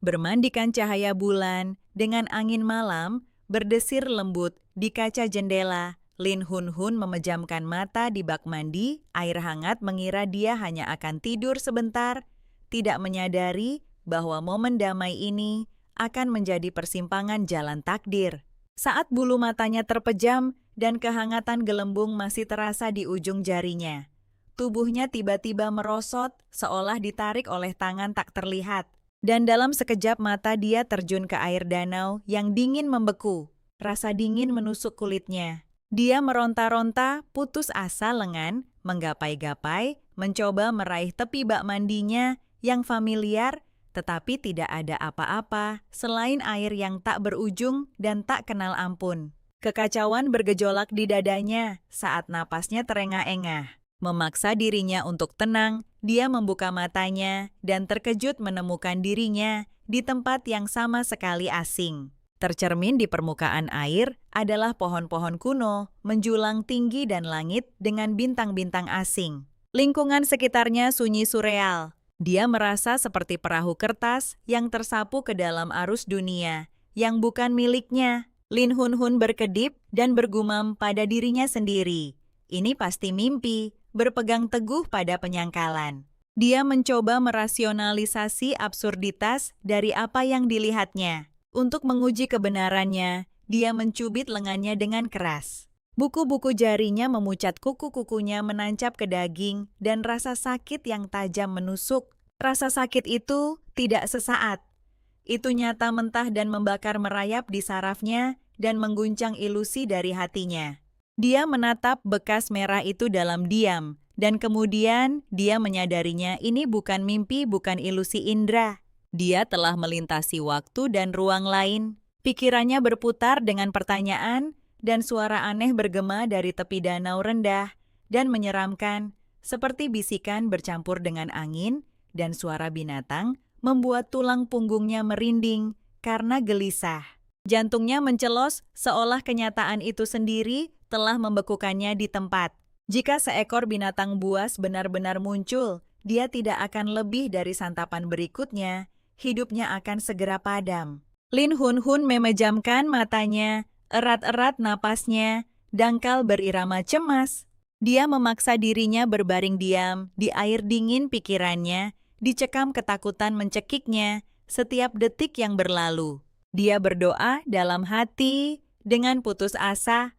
bermandikan cahaya bulan dengan angin malam berdesir lembut di kaca jendela. Lin Hun Hun memejamkan mata di bak mandi, air hangat mengira dia hanya akan tidur sebentar, tidak menyadari bahwa momen damai ini akan menjadi persimpangan jalan takdir. Saat bulu matanya terpejam dan kehangatan gelembung masih terasa di ujung jarinya, tubuhnya tiba-tiba merosot seolah ditarik oleh tangan tak terlihat. Dan dalam sekejap mata dia terjun ke air danau yang dingin membeku. Rasa dingin menusuk kulitnya. Dia meronta-ronta, putus asa lengan, menggapai-gapai, mencoba meraih tepi bak mandinya yang familiar, tetapi tidak ada apa-apa selain air yang tak berujung dan tak kenal ampun. Kekacauan bergejolak di dadanya saat napasnya terengah-engah. Memaksa dirinya untuk tenang, dia membuka matanya dan terkejut menemukan dirinya di tempat yang sama sekali asing. Tercermin di permukaan air adalah pohon-pohon kuno, menjulang tinggi dan langit dengan bintang-bintang asing. Lingkungan sekitarnya sunyi surreal. Dia merasa seperti perahu kertas yang tersapu ke dalam arus dunia, yang bukan miliknya. Lin Hun Hun berkedip dan bergumam pada dirinya sendiri. Ini pasti mimpi, berpegang teguh pada penyangkalan. Dia mencoba merasionalisasi absurditas dari apa yang dilihatnya. Untuk menguji kebenarannya, dia mencubit lengannya dengan keras. Buku-buku jarinya memucat kuku-kukunya menancap ke daging dan rasa sakit yang tajam menusuk. Rasa sakit itu tidak sesaat. Itu nyata mentah dan membakar merayap di sarafnya dan mengguncang ilusi dari hatinya. Dia menatap bekas merah itu dalam diam, dan kemudian dia menyadarinya ini bukan mimpi, bukan ilusi indera. Dia telah melintasi waktu dan ruang lain. Pikirannya berputar dengan pertanyaan, dan suara aneh bergema dari tepi danau rendah dan menyeramkan, seperti bisikan bercampur dengan angin, dan suara binatang membuat tulang punggungnya merinding karena gelisah. Jantungnya mencelos seolah kenyataan itu sendiri telah membekukannya di tempat. Jika seekor binatang buas benar-benar muncul, dia tidak akan lebih dari santapan berikutnya. Hidupnya akan segera padam. Lin Hun Hun memejamkan matanya, erat-erat napasnya, dangkal berirama cemas. Dia memaksa dirinya berbaring diam di air dingin pikirannya, dicekam ketakutan mencekiknya setiap detik yang berlalu. Dia berdoa dalam hati dengan putus asa,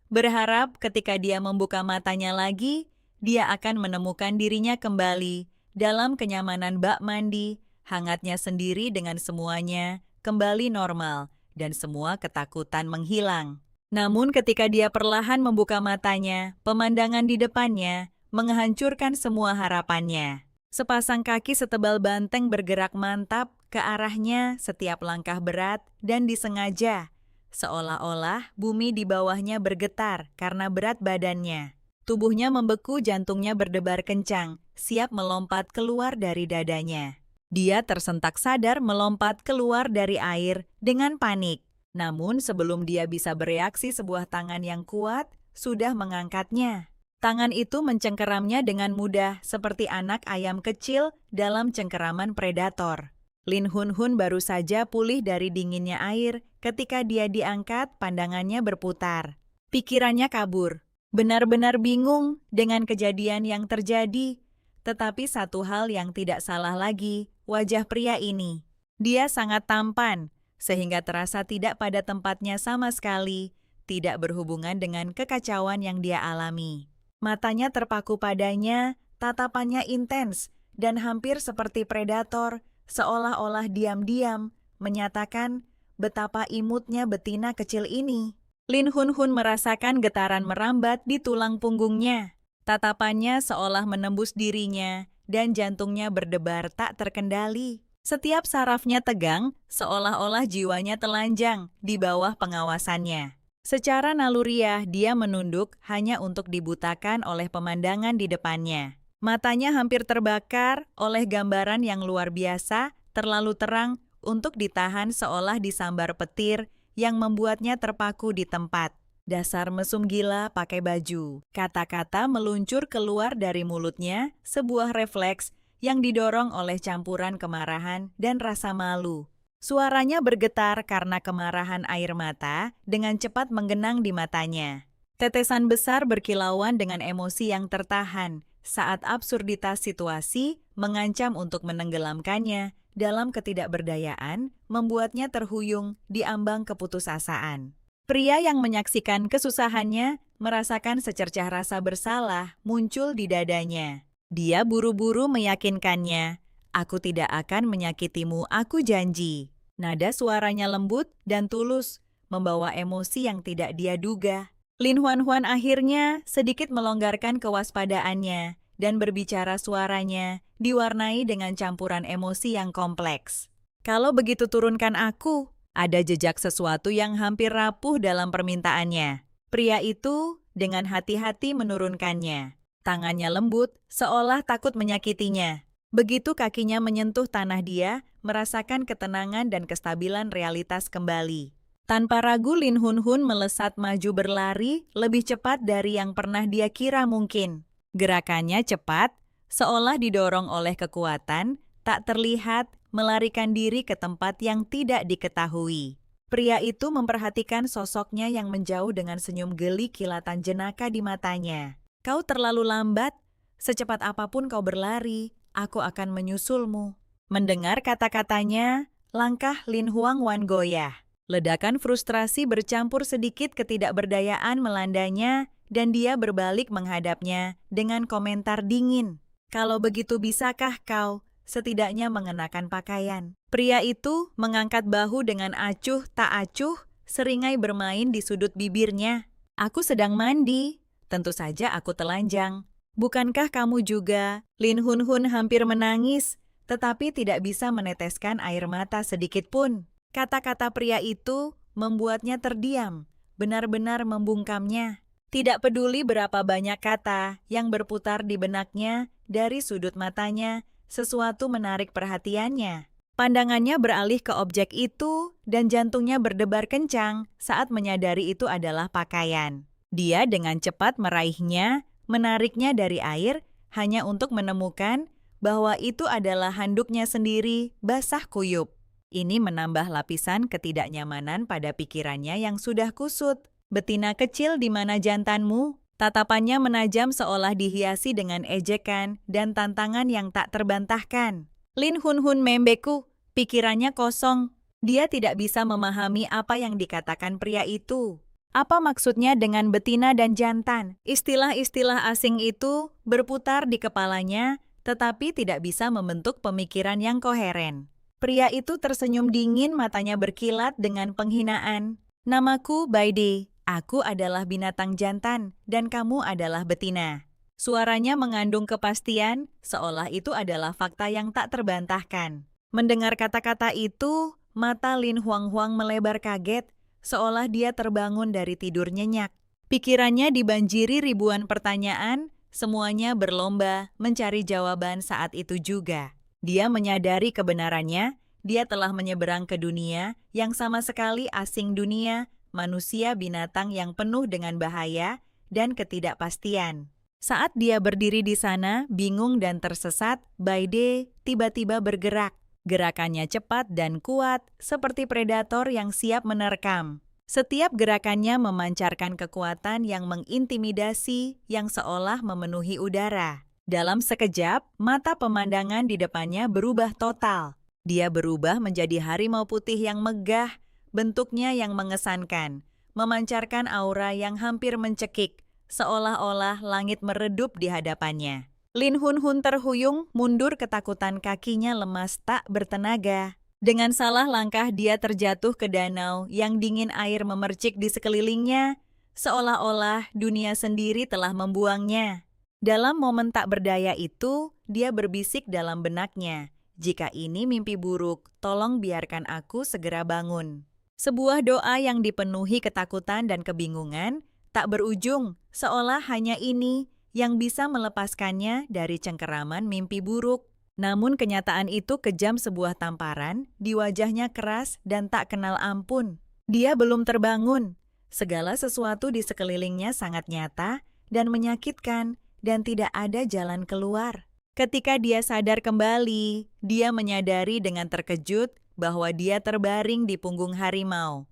berharap ketika dia membuka matanya lagi, dia akan menemukan dirinya kembali dalam kenyamanan bak mandi, hangatnya sendiri dengan semuanya kembali normal dan semua ketakutan menghilang. Namun ketika dia perlahan membuka matanya, pemandangan di depannya menghancurkan semua harapannya. Sepasang kaki setebal banteng bergerak mantap ke arahnya setiap langkah berat dan disengaja. Seolah-olah bumi di bawahnya bergetar karena berat badannya. Tubuhnya membeku, jantungnya berdebar kencang, siap melompat keluar dari dadanya. Dia tersentak sadar melompat keluar dari air dengan panik. Namun sebelum dia bisa bereaksi, sebuah tangan yang kuat sudah mengangkatnya. Tangan itu mencengkeramnya dengan mudah seperti anak ayam kecil dalam cengkeraman predator. Lin Hun Hun baru saja pulih dari dinginnya air ketika dia diangkat, pandangannya berputar. Pikirannya kabur. Benar-benar bingung dengan kejadian yang terjadi. Tetapi satu hal yang tidak salah lagi, wajah pria ini. Dia sangat tampan, sehingga terasa tidak pada tempatnya sama sekali, tidak berhubungan dengan kekacauan yang dia alami. Matanya terpaku padanya, tatapannya intens, dan hampir seperti predator, seolah-olah diam-diam, menyatakan betapa imutnya betina kecil ini. Lin Hun Hun merasakan getaran merambat di tulang punggungnya. Tatapannya seolah menembus dirinya, dan jantungnya berdebar tak terkendali. Setiap sarafnya tegang, seolah-olah jiwanya telanjang di bawah pengawasannya. Secara naluriah, dia menunduk hanya untuk dibutakan oleh pemandangan di depannya. Matanya hampir terbakar oleh gambaran yang luar biasa, terlalu terang untuk ditahan seolah disambar petir yang membuatnya terpaku di tempat. Dasar mesum gila pakai baju. Kata-kata meluncur keluar dari mulutnya, sebuah refleks yang didorong oleh campuran kemarahan dan rasa malu. Suaranya bergetar karena kemarahan air mata dengan cepat menggenang di matanya. Tetesan besar berkilauan dengan emosi yang tertahan saat absurditas situasi mengancam untuk menenggelamkannya dalam ketidakberdayaan, membuatnya terhuyung di ambang keputusasaan. Pria yang menyaksikan kesusahannya merasakan secercah rasa bersalah muncul di dadanya. Dia buru-buru meyakinkannya, "Aku tidak akan menyakitimu, aku janji." Nada suaranya lembut dan tulus, membawa emosi yang tidak dia duga. Lin Huan akhirnya sedikit melonggarkan kewaspadaannya dan berbicara suaranya diwarnai dengan campuran emosi yang kompleks. "Kalau begitu turunkan aku." Ada jejak sesuatu yang hampir rapuh dalam permintaannya. Pria itu dengan hati-hati menurunkannya. Tangannya lembut, seolah takut menyakitinya. Begitu kakinya menyentuh tanah dia, merasakan ketenangan dan kestabilan realitas kembali. Tanpa ragu Lin Hun melesat maju berlari lebih cepat dari yang pernah dia kira mungkin. Gerakannya cepat, seolah didorong oleh kekuatan, tak terlihat, melarikan diri ke tempat yang tidak diketahui. Pria itu memperhatikan sosoknya yang menjauh dengan senyum geli kilatan jenaka di matanya. "Kau terlalu lambat, secepat apapun kau berlari, aku akan menyusulmu." Mendengar kata-katanya, langkah Lin Huan goyah. Ledakan frustrasi bercampur sedikit ketidakberdayaan melandanya dan dia berbalik menghadapnya dengan komentar dingin. "Kalau begitu bisakah kau setidaknya mengenakan pakaian?" Pria itu mengangkat bahu dengan acuh tak acuh, seringai bermain di sudut bibirnya. "Aku sedang mandi, tentu saja aku telanjang. Bukankah kamu juga?" Lin Hun hampir menangis, tetapi tidak bisa meneteskan air mata sedikit pun. Kata-kata pria itu membuatnya terdiam, benar-benar membungkamnya. Tidak peduli berapa banyak kata yang berputar di benaknya, dari sudut matanya, sesuatu menarik perhatiannya. Pandangannya beralih ke objek itu dan jantungnya berdebar kencang saat menyadari itu adalah pakaian. Dia dengan cepat meraihnya, menariknya dari air, hanya untuk menemukan bahwa itu adalah handuknya sendiri, basah kuyup. Ini menambah lapisan ketidaknyamanan pada pikirannya yang sudah kusut. "Betina kecil di mana jantanmu?" Tatapannya menajam seolah dihiasi dengan ejekan dan tantangan yang tak terbantahkan. Lin Hun membeku, pikirannya kosong. Dia tidak bisa memahami apa yang dikatakan pria itu. Apa maksudnya dengan betina dan jantan? Istilah-istilah asing itu berputar di kepalanya, tetapi tidak bisa membentuk pemikiran yang koheren. Pria itu tersenyum dingin, matanya berkilat dengan penghinaan. "Namaku Baide. Aku adalah binatang jantan dan kamu adalah betina." Suaranya mengandung kepastian, seolah itu adalah fakta yang tak terbantahkan. Mendengar kata-kata itu, mata Lin Huang melebar kaget, seolah dia terbangun dari tidur nyenyak. Pikirannya dibanjiri ribuan pertanyaan, semuanya berlomba mencari jawaban saat itu juga. Dia menyadari kebenarannya, dia telah menyeberang ke dunia yang sama sekali asing, dunia manusia binatang yang penuh dengan bahaya dan ketidakpastian. Saat dia berdiri di sana, bingung dan tersesat, Baide tiba-tiba bergerak. Gerakannya cepat dan kuat, seperti predator yang siap menerkam. Setiap gerakannya memancarkan kekuatan yang mengintimidasi, yang seolah memenuhi udara. Dalam sekejap, mata pemandangan di depannya berubah total. Dia berubah menjadi harimau putih yang megah, bentuknya yang mengesankan, memancarkan aura yang hampir mencekik, seolah-olah langit meredup di hadapannya. Lin Hun terhuyung, mundur ketakutan, kakinya lemas tak bertenaga. Dengan salah langkah dia terjatuh ke danau yang dingin, air memercik di sekelilingnya, seolah-olah dunia sendiri telah membuangnya. Dalam momen tak berdaya itu, dia berbisik dalam benaknya, "Jika ini mimpi buruk, tolong biarkan aku segera bangun." Sebuah doa yang dipenuhi ketakutan dan kebingungan, tak berujung, seolah hanya ini yang bisa melepaskannya dari cengkeraman mimpi buruk. Namun kenyataan itu kejam, sebuah tamparan, di wajahnya keras dan tak kenal ampun. Dia belum terbangun. Segala sesuatu di sekelilingnya sangat nyata dan menyakitkan, dan tidak ada jalan keluar. Ketika dia sadar kembali, dia menyadari dengan terkejut bahwa dia terbaring di punggung harimau.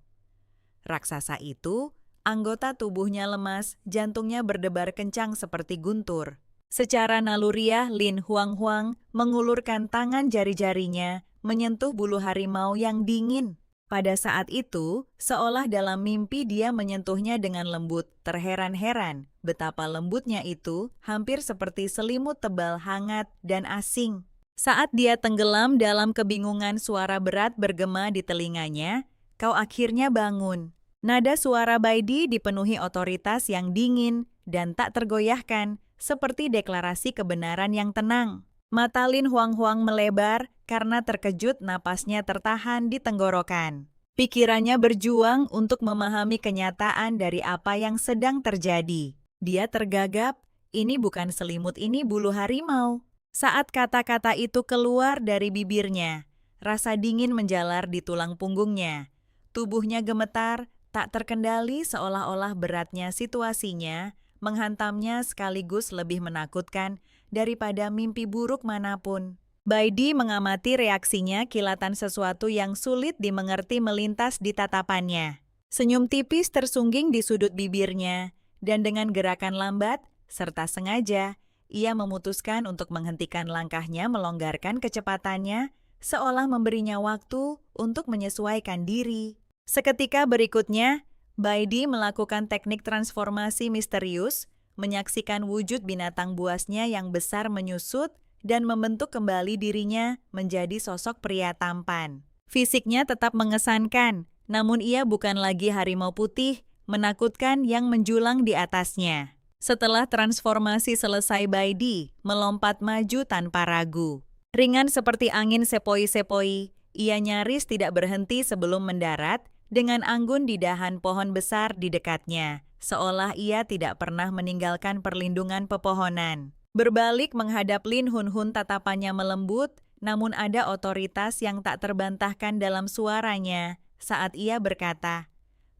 Raksasa itu, anggota tubuhnya lemas, jantungnya berdebar kencang seperti guntur. Secara naluriah, Lin Huanghuang mengulurkan tangan jari-jarinya, menyentuh bulu harimau yang dingin. Pada saat itu, seolah dalam mimpi dia menyentuhnya dengan lembut, terheran-heran betapa lembutnya itu, hampir seperti selimut tebal hangat dan asing. Saat dia tenggelam dalam kebingungan, suara berat bergema di telinganya, "Kau akhirnya bangun." Nada suara Baidi dipenuhi otoritas yang dingin dan tak tergoyahkan, seperti deklarasi kebenaran yang tenang. Mata Lin Huanghuang melebar karena terkejut, napasnya tertahan di tenggorokan. Pikirannya berjuang untuk memahami kenyataan dari apa yang sedang terjadi. Dia tergagap, ini bukan selimut, ini bulu harimau. Saat kata-kata itu keluar dari bibirnya, rasa dingin menjalar di tulang punggungnya. Tubuhnya gemetar, tak terkendali, seolah-olah beratnya situasinya menghantamnya sekaligus lebih menakutkan daripada mimpi buruk manapun. Baidi mengamati reaksinya, kilatan sesuatu yang sulit dimengerti melintas di tatapannya. Senyum tipis tersungging di sudut bibirnya, dan dengan gerakan lambat, serta sengaja, ia memutuskan untuk menghentikan langkahnya, melonggarkan kecepatannya, seolah memberinya waktu untuk menyesuaikan diri. Seketika berikutnya, Baidi melakukan teknik transformasi misterius, menyaksikan wujud binatang buasnya yang besar menyusut dan membentuk kembali dirinya menjadi sosok pria tampan. Fisiknya tetap mengesankan, namun ia bukan lagi harimau putih, menakutkan yang menjulang di atasnya. Setelah transformasi selesai, Baidi melompat maju tanpa ragu. Ringan seperti angin sepoi-sepoi, ia nyaris tidak berhenti sebelum mendarat, dengan anggun di dahan pohon besar di dekatnya, seolah ia tidak pernah meninggalkan perlindungan pepohonan. Berbalik menghadap Lin Hunhun, tatapannya melembut, namun ada otoritas yang tak terbantahkan dalam suaranya saat ia berkata,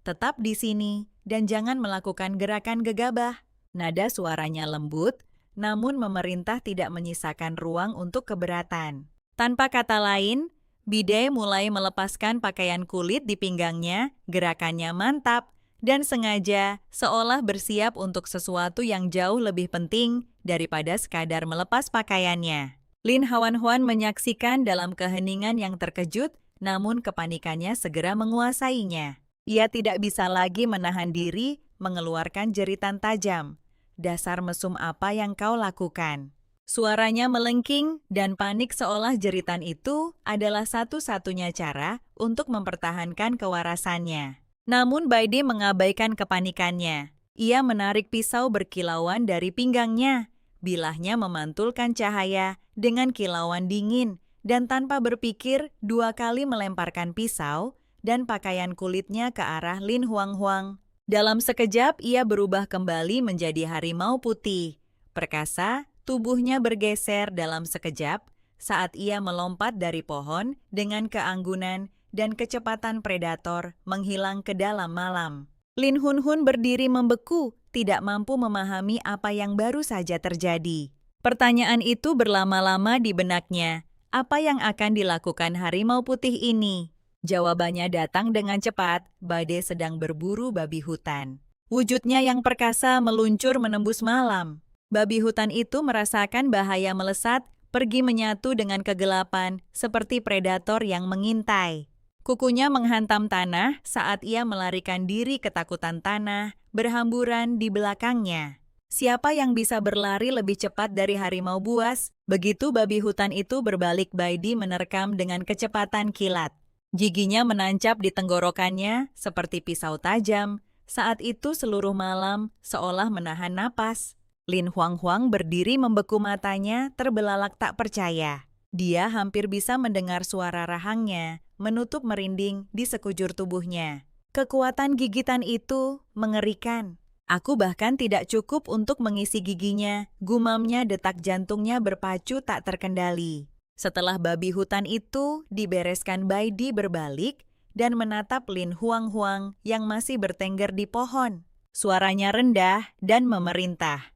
"Tetap di sini dan jangan melakukan gerakan gegabah." Nada suaranya lembut, namun memerintah tidak menyisakan ruang untuk keberatan. Tanpa kata lain, Bide mulai melepaskan pakaian kulit di pinggangnya, gerakannya mantap, dan sengaja seolah bersiap untuk sesuatu yang jauh lebih penting daripada sekadar melepas pakaiannya. Lin Huanghuang menyaksikan dalam keheningan yang terkejut, namun kepanikannya segera menguasainya. Ia tidak bisa lagi menahan diri, mengeluarkan jeritan tajam. "Dasar mesum, apa yang kau lakukan?" Suaranya melengking dan panik, seolah jeritan itu adalah satu-satunya cara untuk mempertahankan kewarasannya. Namun Baidi mengabaikan kepanikannya. Ia menarik pisau berkilauan dari pinggangnya. Bilahnya memantulkan cahaya dengan kilauan dingin, dan tanpa berpikir 2 kali melemparkan pisau dan pakaian kulitnya ke arah Lin Huanghuang. Dalam sekejap ia berubah kembali menjadi harimau putih. Perkasa, tubuhnya bergeser dalam sekejap saat ia melompat dari pohon dengan keanggunan dan kecepatan predator menghilang ke dalam malam. Lin Hunhun berdiri membeku, tidak mampu memahami apa yang baru saja terjadi. Pertanyaan itu berlama-lama di benaknya. Apa yang akan dilakukan harimau putih ini? Jawabannya datang dengan cepat. Bade sedang berburu babi hutan. Wujudnya yang perkasa meluncur menembus malam. Babi hutan itu merasakan bahaya melesat, pergi menyatu dengan kegelapan, seperti predator yang mengintai. Kukunya menghantam tanah saat ia melarikan diri, ketakutan tanah berhamburan di belakangnya. Siapa yang bisa berlari lebih cepat dari harimau buas? Begitu babi hutan itu berbalik, Baidi menerkam dengan kecepatan kilat. Giginya menancap di tenggorokannya seperti pisau tajam. Saat itu seluruh malam seolah menahan napas. Lin Huanghuang berdiri membeku, matanya terbelalak tak percaya. Dia hampir bisa mendengar suara rahangnya, menutup merinding di sekujur tubuhnya. Kekuatan gigitan itu mengerikan. "Aku bahkan tidak cukup untuk mengisi giginya," gumamnya, detak jantungnya berpacu tak terkendali. Setelah babi hutan itu dibereskan, Baidi berbalik dan menatap Lin Huanghuang yang masih bertengger di pohon. Suaranya rendah dan memerintah.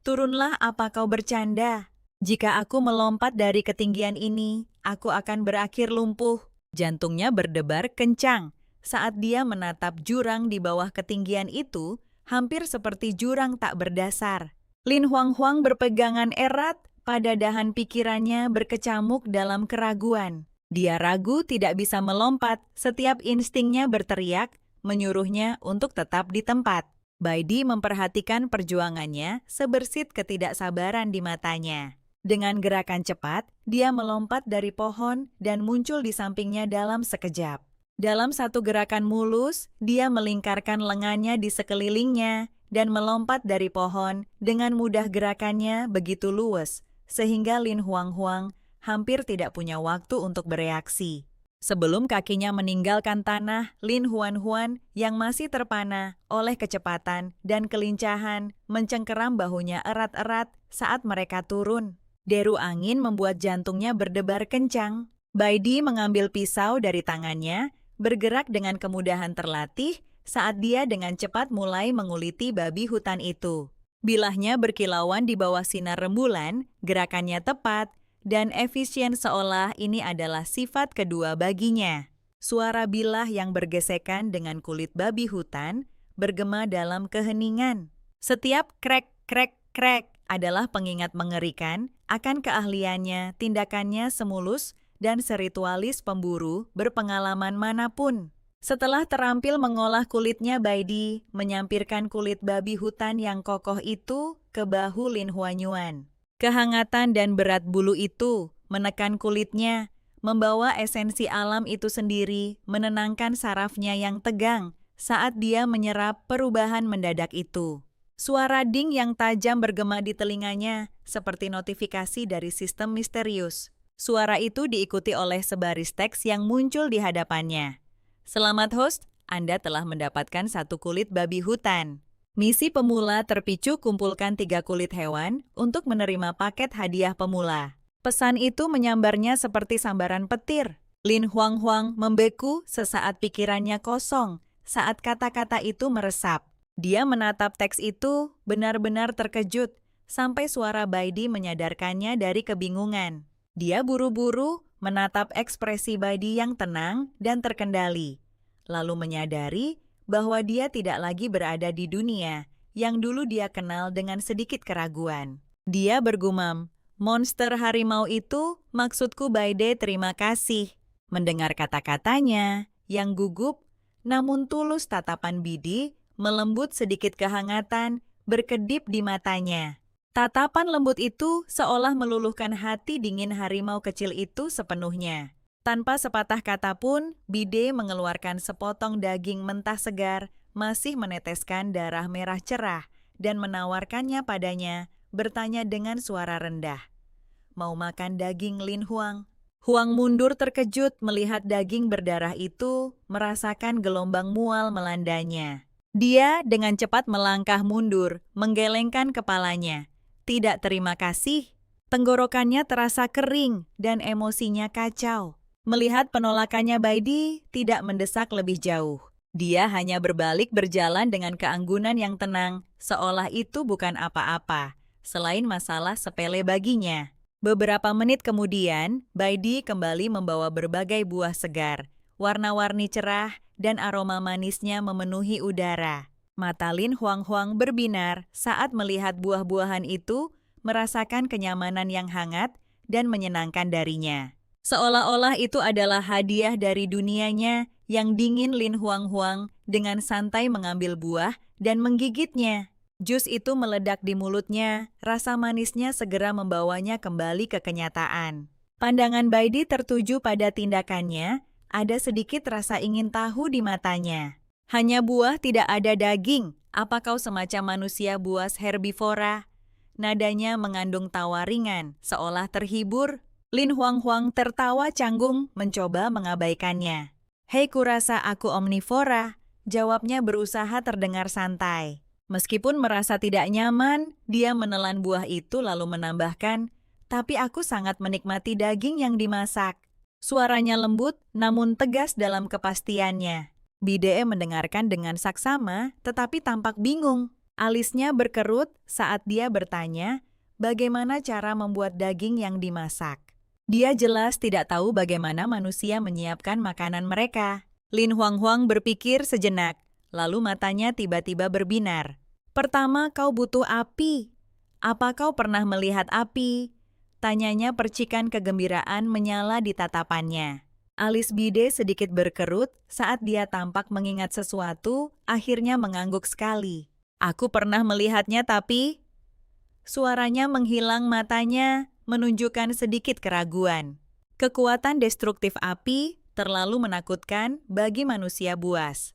"Turunlah, apa kau bercanda?" Jika aku melompat dari ketinggian ini, aku akan berakhir lumpuh. Jantungnya berdebar kencang saat dia menatap jurang di bawah ketinggian itu, hampir seperti jurang tak berdasar. Lin Huanghuang berpegangan erat pada dahan pikirannya berkecamuk dalam keraguan. Dia ragu tidak bisa melompat, setiap instingnya berteriak, menyuruhnya untuk tetap di tempat. Baidi memperhatikan perjuangannya sebersit ketidaksabaran di matanya. Dengan gerakan cepat, dia melompat dari pohon dan muncul di sampingnya dalam sekejap. Dalam satu gerakan mulus, dia melingkarkan lengannya di sekelilingnya dan melompat dari pohon dengan mudah. Gerakannya begitu luwes, sehingga Lin Huanghuang hampir tidak punya waktu untuk bereaksi. Sebelum kakinya meninggalkan tanah, Lin Huanhuan yang masih terpana oleh kecepatan dan kelincahan mencengkeram bahunya erat-erat saat mereka turun. Deru angin membuat jantungnya berdebar kencang. Baidi mengambil pisau dari tangannya, bergerak dengan kemudahan terlatih saat dia dengan cepat mulai menguliti babi hutan itu. Bilahnya berkilauan di bawah sinar rembulan, gerakannya tepat dan efisien seolah ini adalah sifat kedua baginya. Suara bilah yang bergesekan dengan kulit babi hutan bergema dalam keheningan. Setiap krek, krek, krek adalah pengingat mengerikan akan keahliannya, tindakannya semulus dan seritualis pemburu berpengalaman manapun. Setelah terampil mengolah kulitnya, Baidi menyampirkan kulit babi hutan yang kokoh itu ke bahu Lin Huanyuan. Kehangatan dan berat bulu itu menekan kulitnya, membawa esensi alam itu sendiri, menenangkan sarafnya yang tegang saat dia menyerap perubahan mendadak itu. Suara ding yang tajam bergema di telinganya, seperti notifikasi dari sistem misterius. Suara itu diikuti oleh sebaris teks yang muncul di hadapannya. Selamat host, Anda telah mendapatkan 1 kulit babi hutan. Misi pemula terpicu kumpulkan 3 kulit hewan untuk menerima paket hadiah pemula. Pesan itu menyambarnya seperti sambaran petir. Lin Huanghuang membeku sesaat pikirannya kosong saat kata-kata itu meresap. Dia menatap teks itu benar-benar terkejut sampai suara Baidi menyadarkannya dari kebingungan. Dia buru-buru menatap ekspresi Baidi yang tenang dan terkendali, lalu menyadari bahwa dia tidak lagi berada di dunia yang dulu dia kenal dengan sedikit keraguan. Dia bergumam, "Monster harimau itu, maksudku Baide, terima kasih." Mendengar kata-katanya yang gugup namun tulus, tatapan Bidi melembut, sedikit kehangatan berkedip di matanya. Tatapan lembut itu seolah meluluhkan hati dingin harimau kecil itu sepenuhnya. Tanpa sepatah kata pun, Bide mengeluarkan sepotong daging mentah segar, masih meneteskan darah merah cerah, dan menawarkannya padanya, bertanya dengan suara rendah, "Mau makan daging, Lin Huang?" Huang mundur terkejut melihat daging berdarah itu, merasakan gelombang mual melandanya. Dia dengan cepat melangkah mundur, menggelengkan kepalanya. "Tidak, terima kasih." Tenggorokannya terasa kering dan emosinya kacau. Melihat penolakannya, Baidi tidak mendesak lebih jauh. Dia hanya berbalik berjalan dengan keanggunan yang tenang, seolah itu bukan apa-apa, selain masalah sepele baginya. Beberapa menit kemudian, Baidi kembali membawa berbagai buah segar. Warna-warni cerah dan aroma manisnya memenuhi udara. Mata Lin Huanghuang berbinar saat melihat buah-buahan itu, merasakan kenyamanan yang hangat dan menyenangkan darinya. Seolah-olah itu adalah hadiah dari dunianya yang dingin. Lin Huanghuang dengan santai mengambil buah dan menggigitnya. Jus itu meledak di mulutnya, rasa manisnya segera membawanya kembali ke kenyataan. Pandangan Baidi tertuju pada tindakannya, ada sedikit rasa ingin tahu di matanya. "Hanya buah, tidak ada daging. Apa kau semacam manusia buas herbivora?" Nadanya mengandung tawa ringan, seolah terhibur. Lin Huanghuang tertawa canggung, mencoba mengabaikannya. "Hei, kurasa aku omnivora," jawabnya berusaha terdengar santai. Meskipun merasa tidak nyaman, dia menelan buah itu lalu menambahkan, "Tapi aku sangat menikmati daging yang dimasak." Suaranya lembut, namun tegas dalam kepastiannya. Bide mendengarkan dengan saksama, tetapi tampak bingung. Alisnya berkerut saat dia bertanya, bagaimana cara membuat daging yang dimasak. Dia jelas tidak tahu bagaimana manusia menyiapkan makanan mereka. Lin Huanghuang berpikir sejenak, lalu matanya tiba-tiba berbinar. Pertama, kau butuh api. Apa kau pernah melihat api? Tanyanya, percikan kegembiraan menyala di tatapannya. Alis Bide sedikit berkerut saat dia tampak mengingat sesuatu, akhirnya mengangguk sekali. Aku pernah melihatnya tapi... Suaranya menghilang, matanya menunjukkan sedikit keraguan. Kekuatan destruktif api terlalu menakutkan bagi manusia buas.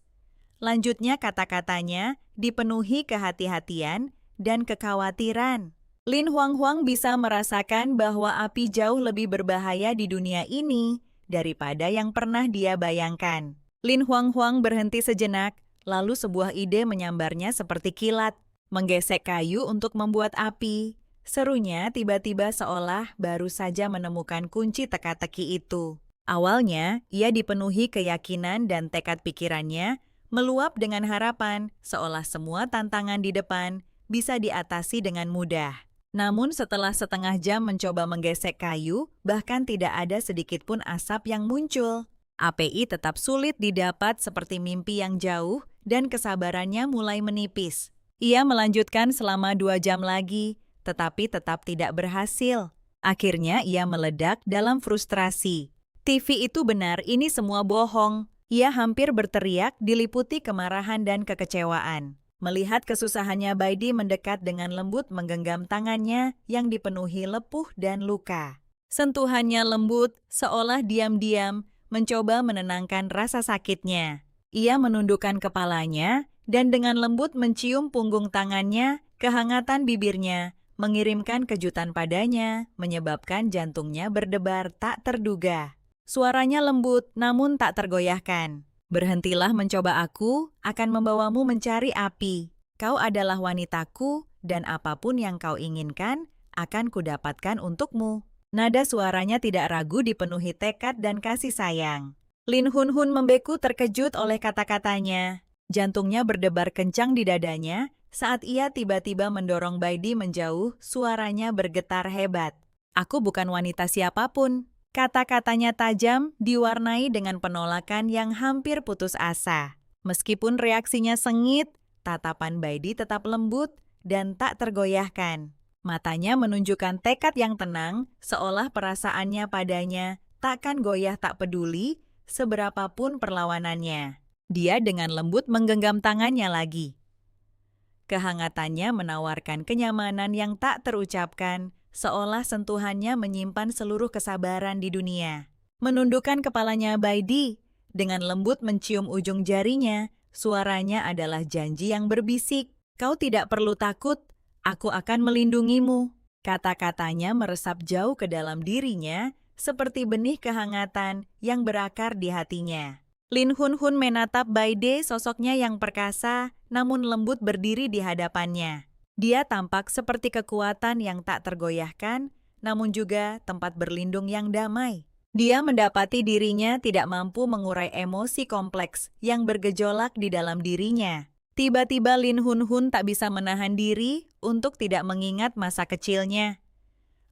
Lanjutnya kata-katanya dipenuhi kehati-hatian dan kekhawatiran. Lin Huanghuang bisa merasakan bahwa api jauh lebih berbahaya di dunia ini daripada yang pernah dia bayangkan. Lin Huanghuang berhenti sejenak, lalu sebuah ide menyambarnya seperti kilat, menggesek kayu untuk membuat api. Serunya tiba-tiba seolah baru saja menemukan kunci teka-teki itu. Awalnya, ia dipenuhi keyakinan dan tekad pikirannya meluap dengan harapan, seolah semua tantangan di depan bisa diatasi dengan mudah. Namun setelah setengah jam mencoba menggesek kayu, bahkan tidak ada sedikit pun asap yang muncul. API tetap sulit didapat seperti mimpi yang jauh dan kesabarannya mulai menipis. Ia melanjutkan selama 2 jam lagi, tetapi tetap tidak berhasil. Akhirnya ia meledak dalam frustrasi. TV itu benar, ini semua bohong. Ia hampir berteriak diliputi kemarahan dan kekecewaan. Melihat kesusahannya, Baidi mendekat dengan lembut menggenggam tangannya yang dipenuhi lepuh dan luka. Sentuhannya lembut, seolah diam-diam mencoba menenangkan rasa sakitnya. Ia menundukkan kepalanya dan dengan lembut mencium punggung tangannya, kehangatan bibirnya mengirimkan kejutan padanya, menyebabkan jantungnya berdebar tak terduga. Suaranya lembut namun tak tergoyahkan. Berhentilah mencoba, aku akan membawamu mencari api. Kau adalah wanitaku dan apapun yang kau inginkan akan kudapatkan untukmu. Nada suaranya tidak ragu, dipenuhi tekad dan kasih sayang. Lin Hunhun membeku terkejut oleh kata-katanya. Jantungnya berdebar kencang di dadanya saat ia tiba-tiba mendorong Baidi menjauh, suaranya bergetar hebat. Aku bukan wanita siapapun. Kata-katanya tajam, diwarnai dengan penolakan yang hampir putus asa. Meskipun reaksinya sengit, tatapan Baidi tetap lembut dan tak tergoyahkan. Matanya menunjukkan tekad yang tenang, seolah perasaannya padanya takkan goyah tak peduli seberapapun perlawanannya. Dia dengan lembut menggenggam tangannya lagi. Kehangatannya menawarkan kenyamanan yang tak terucapkan, seolah sentuhannya menyimpan seluruh kesabaran di dunia. Menundukkan kepalanya, Baidi dengan lembut mencium ujung jarinya. Suaranya adalah janji yang berbisik. Kau tidak perlu takut, aku akan melindungimu. Kata-katanya meresap jauh ke dalam dirinya, seperti benih kehangatan yang berakar di hatinya. Lin Hunhun menatap Baidi, sosoknya yang perkasa namun lembut berdiri di hadapannya. Dia tampak seperti kekuatan yang tak tergoyahkan, namun juga tempat berlindung yang damai. Dia mendapati dirinya tidak mampu mengurai emosi kompleks yang bergejolak di dalam dirinya. Tiba-tiba Lin Hunhun tak bisa menahan diri untuk tidak mengingat masa kecilnya.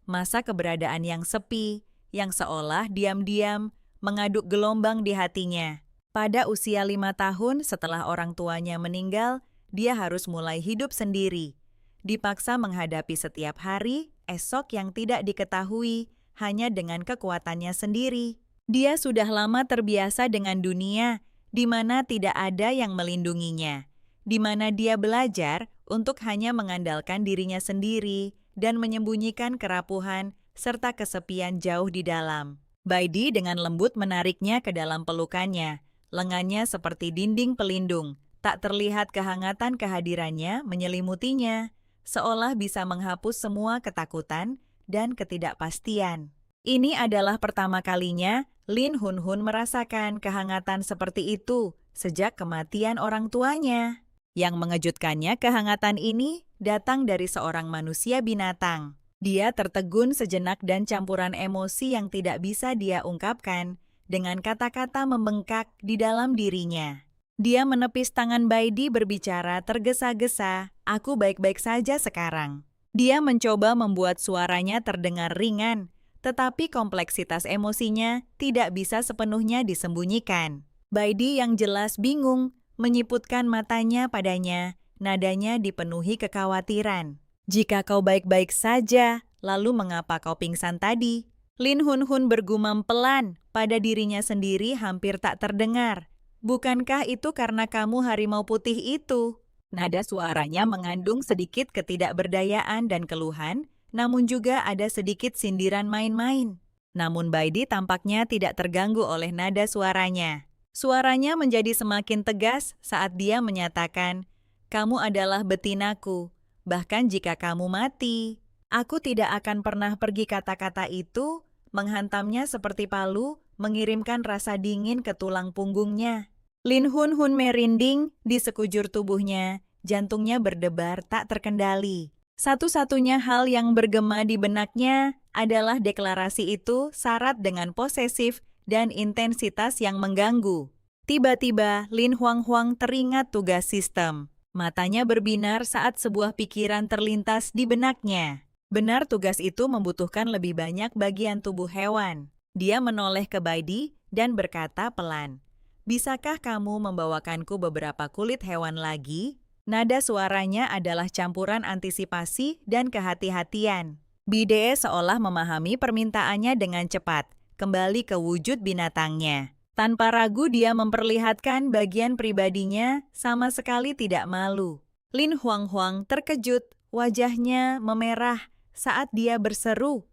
Masa keberadaan yang sepi, yang seolah diam-diam mengaduk gelombang di hatinya. Pada usia 5 tahun setelah orang tuanya meninggal, dia harus mulai hidup sendiri. Dipaksa menghadapi setiap hari, esok yang tidak diketahui, hanya dengan kekuatannya sendiri. Dia sudah lama terbiasa dengan dunia, di mana tidak ada yang melindunginya. Di mana dia belajar untuk hanya mengandalkan dirinya sendiri dan menyembunyikan kerapuhan serta kesepian jauh di dalam. Baidi dengan lembut menariknya ke dalam pelukannya. Lengannya seperti dinding pelindung, tak terlihat kehangatan kehadirannya menyelimutinya, seolah bisa menghapus semua ketakutan dan ketidakpastian. Ini adalah pertama kalinya Lin Hunhun merasakan kehangatan seperti itu sejak kematian orang tuanya. Yang mengejutkannya, kehangatan ini datang dari seorang manusia binatang. Dia tertegun sejenak dan campuran emosi yang tidak bisa dia ungkapkan dengan kata-kata membengkak di dalam dirinya. Dia menepis tangan Baidi berbicara tergesa-gesa, aku baik-baik saja sekarang. Dia mencoba membuat suaranya terdengar ringan, tetapi kompleksitas emosinya tidak bisa sepenuhnya disembunyikan. Baidi yang jelas bingung, menyiputkan matanya padanya, nadanya dipenuhi kekhawatiran. Jika kau baik-baik saja, lalu mengapa kau pingsan tadi? Lin Hun Hun bergumam pelan, pada dirinya sendiri hampir tak terdengar. Bukankah itu karena kamu harimau putih itu? Nada suaranya mengandung sedikit ketidakberdayaan dan keluhan, namun juga ada sedikit sindiran main-main. Namun Baidi tampaknya tidak terganggu oleh nada suaranya. Suaranya menjadi semakin tegas saat dia menyatakan, "Kamu adalah betinaku, bahkan jika kamu mati, aku tidak akan pernah pergi." Kata-kata itu menghantamnya seperti palu, mengirimkan rasa dingin ke tulang punggungnya. Lin Hun Hun merinding di sekujur tubuhnya, jantungnya berdebar tak terkendali. Satu-satunya hal yang bergema di benaknya adalah deklarasi itu syarat dengan posesif dan intensitas yang mengganggu. Tiba-tiba Lin Huang Huang teringat tugas sistem. Matanya berbinar saat sebuah pikiran terlintas di benaknya. Benar, tugas itu membutuhkan lebih banyak bagian tubuh hewan. Dia menoleh ke Baidi dan berkata pelan, "Bisakah kamu membawakanku beberapa kulit hewan lagi?" Nada suaranya adalah campuran antisipasi dan kehati-hatian. Bide seolah memahami permintaannya dengan cepat, kembali ke wujud binatangnya. Tanpa ragu dia memperlihatkan bagian pribadinya, sama sekali tidak malu. Lin Huang Huang terkejut, wajahnya memerah saat dia berseru,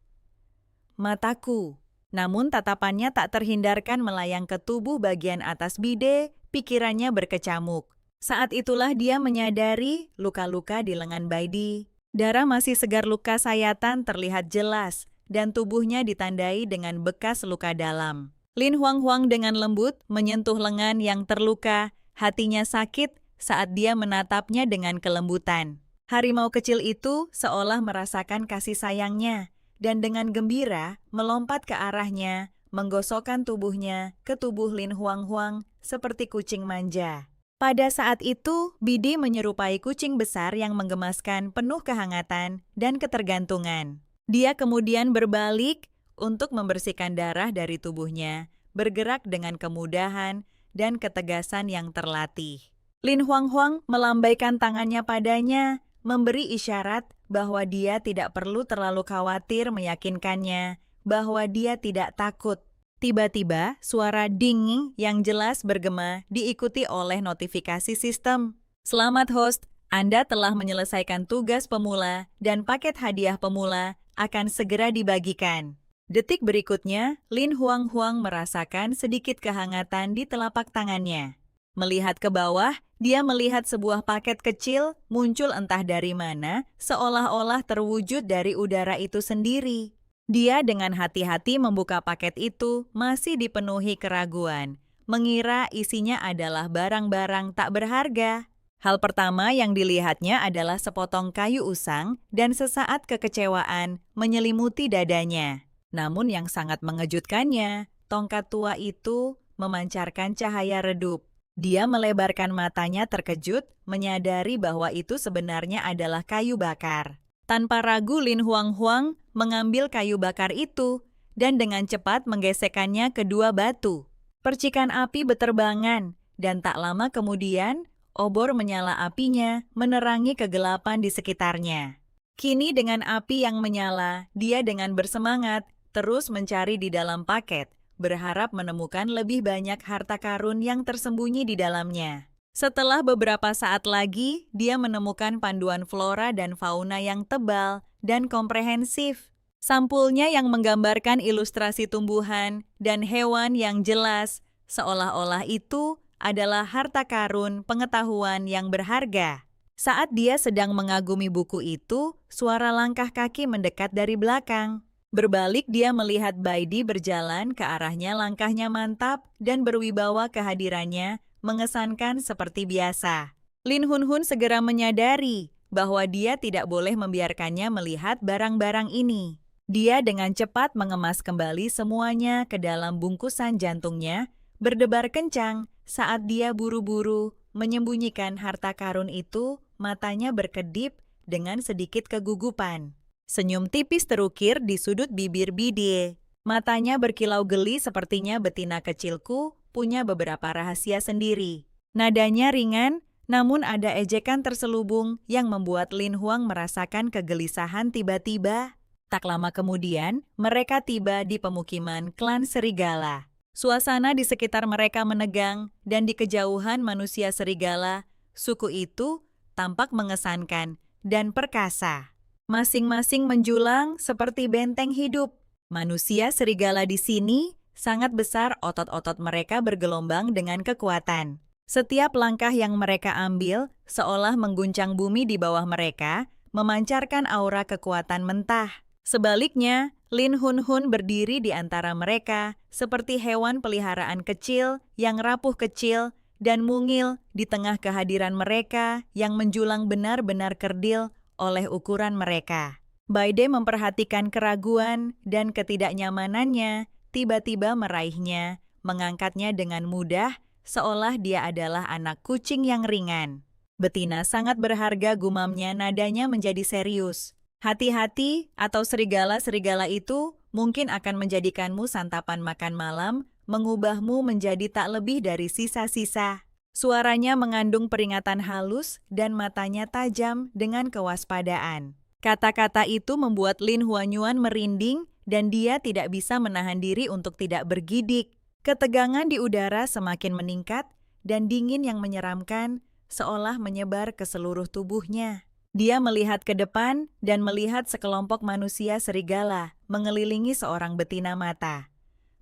"Mataku." Namun tatapannya tak terhindarkan melayang ke tubuh bagian atas Bide, pikirannya berkecamuk. Saat itulah dia menyadari luka-luka di lengan Baidi. Darah masih segar, luka sayatan terlihat jelas, dan tubuhnya ditandai dengan bekas luka dalam. Lin Huang Huang dengan lembut menyentuh lengan yang terluka, hatinya sakit saat dia menatapnya dengan kelembutan. Harimau kecil itu seolah merasakan kasih sayangnya, dan dengan gembira melompat ke arahnya, menggosokkan tubuhnya ke tubuh Lin Huang Huang seperti kucing manja. Pada saat itu, Bidi menyerupai kucing besar yang menggemaskan, penuh kehangatan dan ketergantungan. Dia kemudian berbalik untuk membersihkan darah dari tubuhnya, bergerak dengan kemudahan dan ketegasan yang terlatih. Lin Huang Huang melambaikan tangannya padanya, memberi isyarat bahwa dia tidak perlu terlalu khawatir, meyakinkannya bahwa dia tidak takut. Tiba-tiba, suara ding yang jelas bergema diikuti oleh notifikasi sistem. "Selamat host, Anda telah menyelesaikan tugas pemula dan paket hadiah pemula akan segera dibagikan." Detik berikutnya, Lin Huang Huang merasakan sedikit kehangatan di telapak tangannya. Melihat ke bawah, dia melihat sebuah paket kecil muncul entah dari mana, seolah-olah terwujud dari udara itu sendiri. Dia dengan hati-hati membuka paket itu, masih dipenuhi keraguan, mengira isinya adalah barang-barang tak berharga. Hal pertama yang dilihatnya adalah sepotong kayu usang dan sesaat kekecewaan menyelimuti dadanya. Namun yang sangat mengejutkannya, tongkat tua itu memancarkan cahaya redup. Dia melebarkan matanya terkejut, menyadari bahwa itu sebenarnya adalah kayu bakar. Tanpa ragu Lin Huang Huang mengambil kayu bakar itu dan dengan cepat menggesekkannya ke dua batu. Percikan api beterbangan dan tak lama kemudian obor menyala, apinya menerangi kegelapan di sekitarnya. Kini dengan api yang menyala, dia dengan bersemangat terus mencari di dalam paket, berharap menemukan lebih banyak harta karun yang tersembunyi di dalamnya. Setelah beberapa saat lagi, dia menemukan panduan flora dan fauna yang tebal dan komprehensif. Sampulnya yang menggambarkan ilustrasi tumbuhan dan hewan yang jelas, seolah-olah itu adalah harta karun pengetahuan yang berharga. Saat dia sedang mengagumi buku itu, suara langkah kaki mendekat dari belakang. Berbalik dia melihat Baidi berjalan ke arahnya, langkahnya mantap dan berwibawa, kehadirannya mengesankan seperti biasa. Lin Hun Hun segera menyadari bahwa dia tidak boleh membiarkannya melihat barang-barang ini. Dia dengan cepat mengemas kembali semuanya ke dalam bungkusan, jantungnya berdebar kencang saat dia buru-buru menyembunyikan harta karun itu, matanya berkedip dengan sedikit kegugupan. Senyum tipis terukir di sudut bibir Bidie. Matanya berkilau geli sepertinya betina kecilku punya beberapa rahasia sendiri. Nadanya ringan, namun ada ejekan terselubung yang membuat Lin Huang merasakan kegelisahan tiba-tiba. Tak lama kemudian, mereka tiba di pemukiman klan serigala. Suasana di sekitar mereka menegang, dan di kejauhan manusia serigala, suku itu tampak mengesankan dan perkasa. Masing-masing menjulang seperti benteng hidup. Manusia serigala di sini sangat besar, otot-otot mereka bergelombang dengan kekuatan. Setiap langkah yang mereka ambil seolah mengguncang bumi di bawah mereka, memancarkan aura kekuatan mentah. Sebaliknya, Lin Hun Hun berdiri di antara mereka seperti hewan peliharaan kecil yang rapuh kecil dan mungil di tengah kehadiran mereka yang menjulang benar-benar kerdil oleh ukuran mereka. Baide memperhatikan keraguan dan ketidaknyamanannya, tiba-tiba meraihnya, mengangkatnya dengan mudah, seolah dia adalah anak kucing yang ringan. Betina sangat berharga, gumamnya, nadanya menjadi serius. Hati-hati, atau serigala-serigala itu mungkin akan menjadikanmu santapan makan malam, mengubahmu menjadi tak lebih dari sisa-sisa. Suaranya mengandung peringatan halus dan matanya tajam dengan kewaspadaan. Kata-kata itu membuat Lin Huanyuan merinding dan dia tidak bisa menahan diri untuk tidak bergidik. Ketegangan di udara semakin meningkat dan dingin yang menyeramkan seolah menyebar ke seluruh tubuhnya. Dia melihat ke depan dan melihat sekelompok manusia serigala mengelilingi seorang betina mata.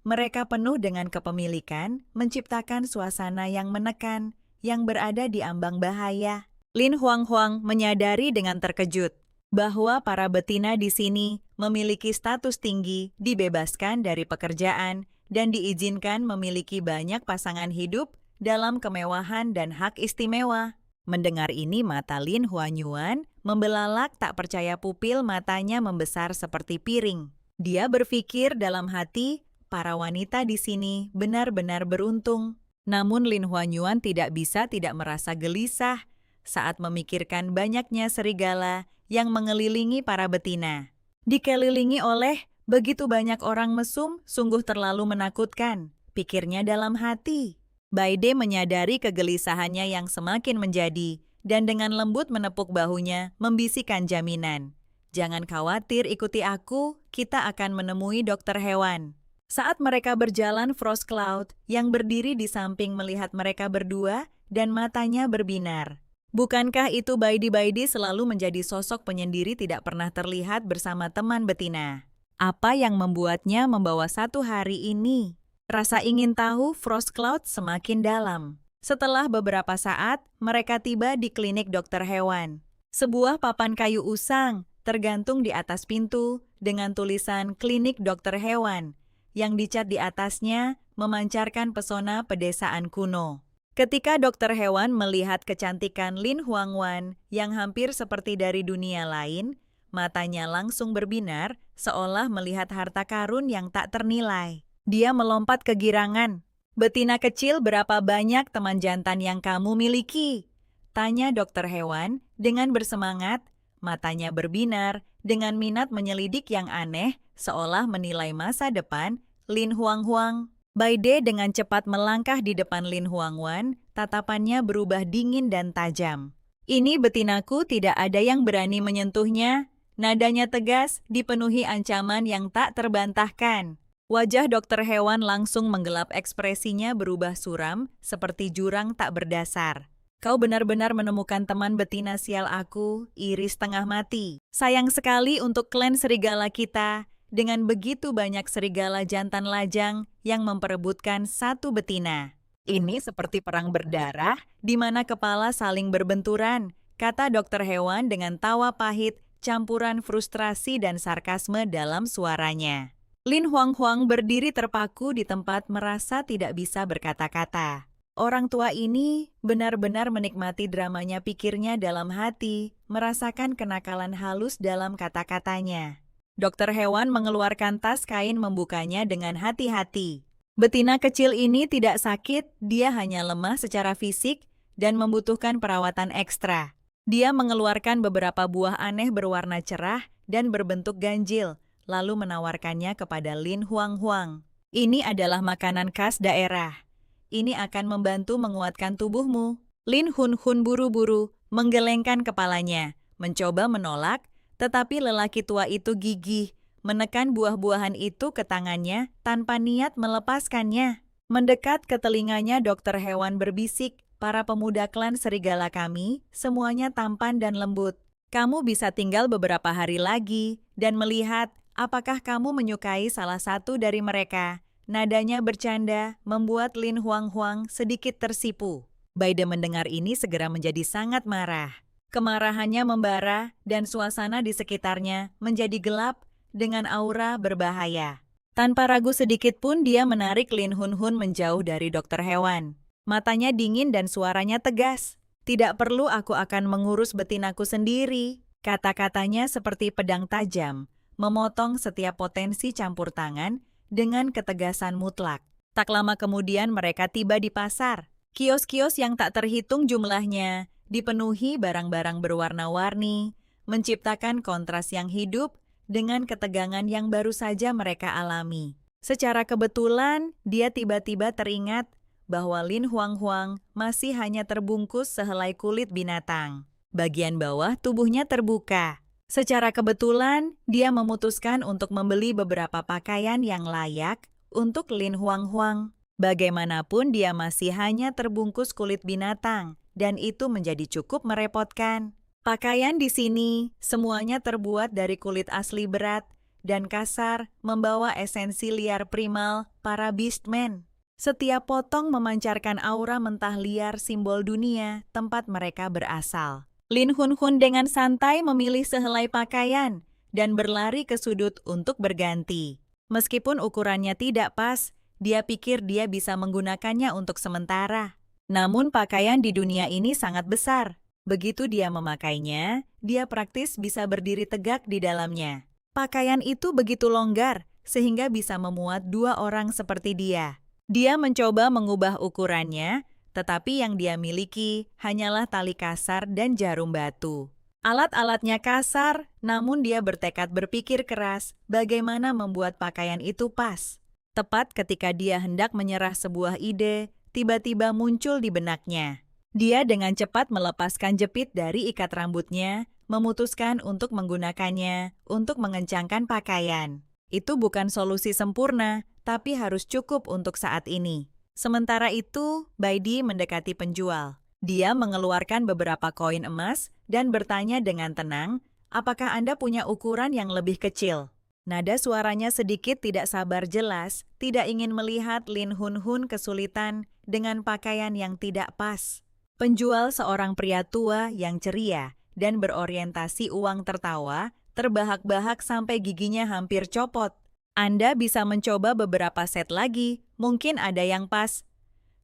Mereka penuh dengan kepemilikan, menciptakan suasana yang menekan, yang berada di ambang bahaya. Lin Huang menyadari dengan terkejut bahwa para betina di sini memiliki status tinggi, dibebaskan dari pekerjaan, dan diizinkan memiliki banyak pasangan hidup dalam kemewahan dan hak istimewa. Mendengar ini, mata Lin Huanyuan membelalak, tak percaya, pupil matanya membesar seperti piring. Dia berpikir dalam hati, para wanita di sini benar-benar beruntung. Namun Lin Huanyuan tidak bisa tidak merasa gelisah saat memikirkan banyaknya serigala yang mengelilingi para betina. Dikelilingi oleh begitu banyak orang mesum, sungguh terlalu menakutkan, pikirnya dalam hati. Baide menyadari kegelisahannya yang semakin menjadi, dan dengan lembut menepuk bahunya, membisikkan jaminan. Jangan khawatir, ikuti aku, kita akan menemui dokter hewan. Saat mereka berjalan, Frost Cloud yang berdiri di samping melihat mereka berdua dan matanya berbinar. Bukankah itu Baidi selalu menjadi sosok penyendiri tidak pernah terlihat bersama teman betina? Apa yang membuatnya membawa satu hari ini? Rasa ingin tahu Frost Cloud semakin dalam. Setelah beberapa saat, mereka tiba di klinik dokter hewan. Sebuah papan kayu usang tergantung di atas pintu dengan tulisan Klinik Dokter Hewan yang dicat di atasnya memancarkan pesona pedesaan kuno. Ketika dokter hewan melihat kecantikan Lin Huangwan yang hampir seperti dari dunia lain, matanya langsung berbinar seolah melihat harta karun yang tak ternilai. Dia melompat kegirangan. "Betina kecil, berapa banyak teman jantan yang kamu miliki?" tanya dokter hewan dengan bersemangat, matanya berbinar dengan minat menyelidik yang aneh seolah menilai masa depan Lin Huanghuang. Baide dengan cepat melangkah di depan Lin Huangwan, tatapannya berubah dingin dan tajam. "Ini betinaku, tidak ada yang berani menyentuhnya." Nadanya tegas, dipenuhi ancaman yang tak terbantahkan. Wajah dokter hewan langsung menggelap, ekspresinya berubah suram, seperti jurang tak berdasar. "Kau benar-benar menemukan teman betina, sial aku, iri setengah mati. Sayang sekali untuk klan serigala kita, dengan begitu banyak serigala jantan lajang yang memperebutkan satu betina. Ini seperti perang berdarah, di mana kepala saling berbenturan," kata dokter hewan dengan tawa pahit, campuran frustrasi dan sarkasme dalam suaranya. Lin Huanghuang berdiri terpaku di tempat, merasa tidak bisa berkata-kata. Orang tua ini benar-benar menikmati dramanya, pikirnya dalam hati, merasakan kenakalan halus dalam kata-katanya. Dokter hewan mengeluarkan tas kain, membukanya dengan hati-hati. Betina kecil ini tidak sakit, dia hanya lemah secara fisik dan membutuhkan perawatan ekstra. Dia mengeluarkan beberapa buah aneh berwarna cerah dan berbentuk ganjil, lalu menawarkannya kepada Lin Huang. Ini adalah makanan khas daerah. Ini akan membantu menguatkan tubuhmu. Lin Hun buru-buru menggelengkan kepalanya, mencoba menolak, tetapi lelaki tua itu gigih, menekan buah-buahan itu ke tangannya tanpa niat melepaskannya. Mendekat ke telinganya, dokter hewan berbisik, para pemuda klan serigala kami, semuanya tampan dan lembut. Kamu bisa tinggal beberapa hari lagi dan melihat apakah kamu menyukai salah satu dari mereka. Nadanya bercanda, membuat Lin Huang sedikit tersipu. Baide mendengar ini segera menjadi sangat marah. Kemarahannya membara dan suasana di sekitarnya menjadi gelap dengan aura berbahaya. Tanpa ragu sedikit pun dia menarik Lin Hun menjauh dari dokter hewan. Matanya dingin dan suaranya tegas. Tidak perlu, aku akan mengurus betinaku sendiri. Kata-katanya seperti pedang tajam, memotong setiap potensi campur tangan dengan ketegasan mutlak. Tak lama kemudian mereka tiba di pasar. Kios-kios yang tak terhitung jumlahnya dipenuhi barang-barang berwarna-warni, menciptakan kontras yang hidup dengan ketegangan yang baru saja mereka alami. Secara kebetulan, dia tiba-tiba teringat bahwa Lin Huang masih hanya terbungkus sehelai kulit binatang. Bagian bawah tubuhnya terbuka. Secara kebetulan, dia memutuskan untuk membeli beberapa pakaian yang layak untuk Lin Huang. Bagaimanapun dia masih hanya terbungkus kulit binatang, dan itu menjadi cukup merepotkan. Pakaian di sini semuanya terbuat dari kulit asli berat dan kasar, membawa esensi liar primal para beastmen. Setiap potong memancarkan aura mentah liar simbol dunia tempat mereka berasal. Lin Hun dengan santai memilih sehelai pakaian dan berlari ke sudut untuk berganti. Meskipun ukurannya tidak pas, dia pikir dia bisa menggunakannya untuk sementara. Namun pakaian di dunia ini sangat besar. Begitu dia memakainya, dia praktis bisa berdiri tegak di dalamnya. Pakaian itu begitu longgar, sehingga bisa memuat 2 orang seperti dia. Dia mencoba mengubah ukurannya, tetapi yang dia miliki hanyalah tali kasar dan jarum batu. Alat-alatnya kasar, namun dia bertekad berpikir keras bagaimana membuat pakaian itu pas. Tepat ketika dia hendak menyerah sebuah ide, tiba-tiba muncul di benaknya. Dia dengan cepat melepaskan jepit dari ikat rambutnya, memutuskan untuk menggunakannya untuk mengencangkan pakaian. Itu bukan solusi sempurna, tapi harus cukup untuk saat ini. Sementara itu, Baidi mendekati penjual. Dia mengeluarkan beberapa koin emas dan bertanya dengan tenang, apakah Anda punya ukuran yang lebih kecil? Nada suaranya sedikit tidak sabar jelas, tidak ingin melihat Lin Hun kesulitan dengan pakaian yang tidak pas. Penjual seorang pria tua yang ceria dan berorientasi uang tertawa, terbahak-bahak sampai giginya hampir copot. Anda bisa mencoba beberapa set lagi, mungkin ada yang pas.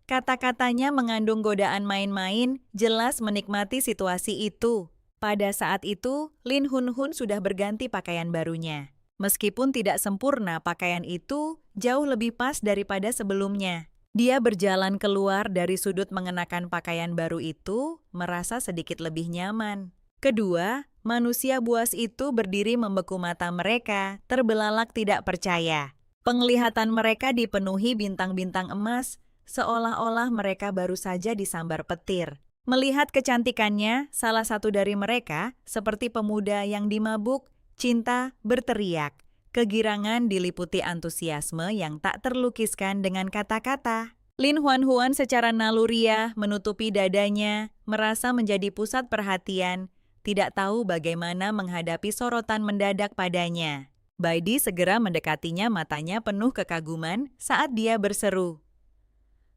Kata-katanya mengandung godaan main-main, jelas menikmati situasi itu. Pada saat itu, Lin Hun sudah berganti pakaian barunya. Meskipun tidak sempurna, pakaian itu jauh lebih pas daripada sebelumnya. Dia berjalan keluar dari sudut mengenakan pakaian baru itu, merasa sedikit lebih nyaman. Kedua, manusia buas itu berdiri membeku mata mereka, terbelalak tidak percaya. Penglihatan mereka dipenuhi bintang-bintang emas, seolah-olah mereka baru saja disambar petir. Melihat kecantikannya, salah satu dari mereka, seperti pemuda yang dimabuk, cinta berteriak. Kegirangan diliputi antusiasme yang tak terlukiskan dengan kata-kata. Lin Huan secara naluriah menutupi dadanya, merasa menjadi pusat perhatian, tidak tahu bagaimana menghadapi sorotan mendadak padanya. Baidi segera mendekatinya, matanya penuh kekaguman saat dia berseru,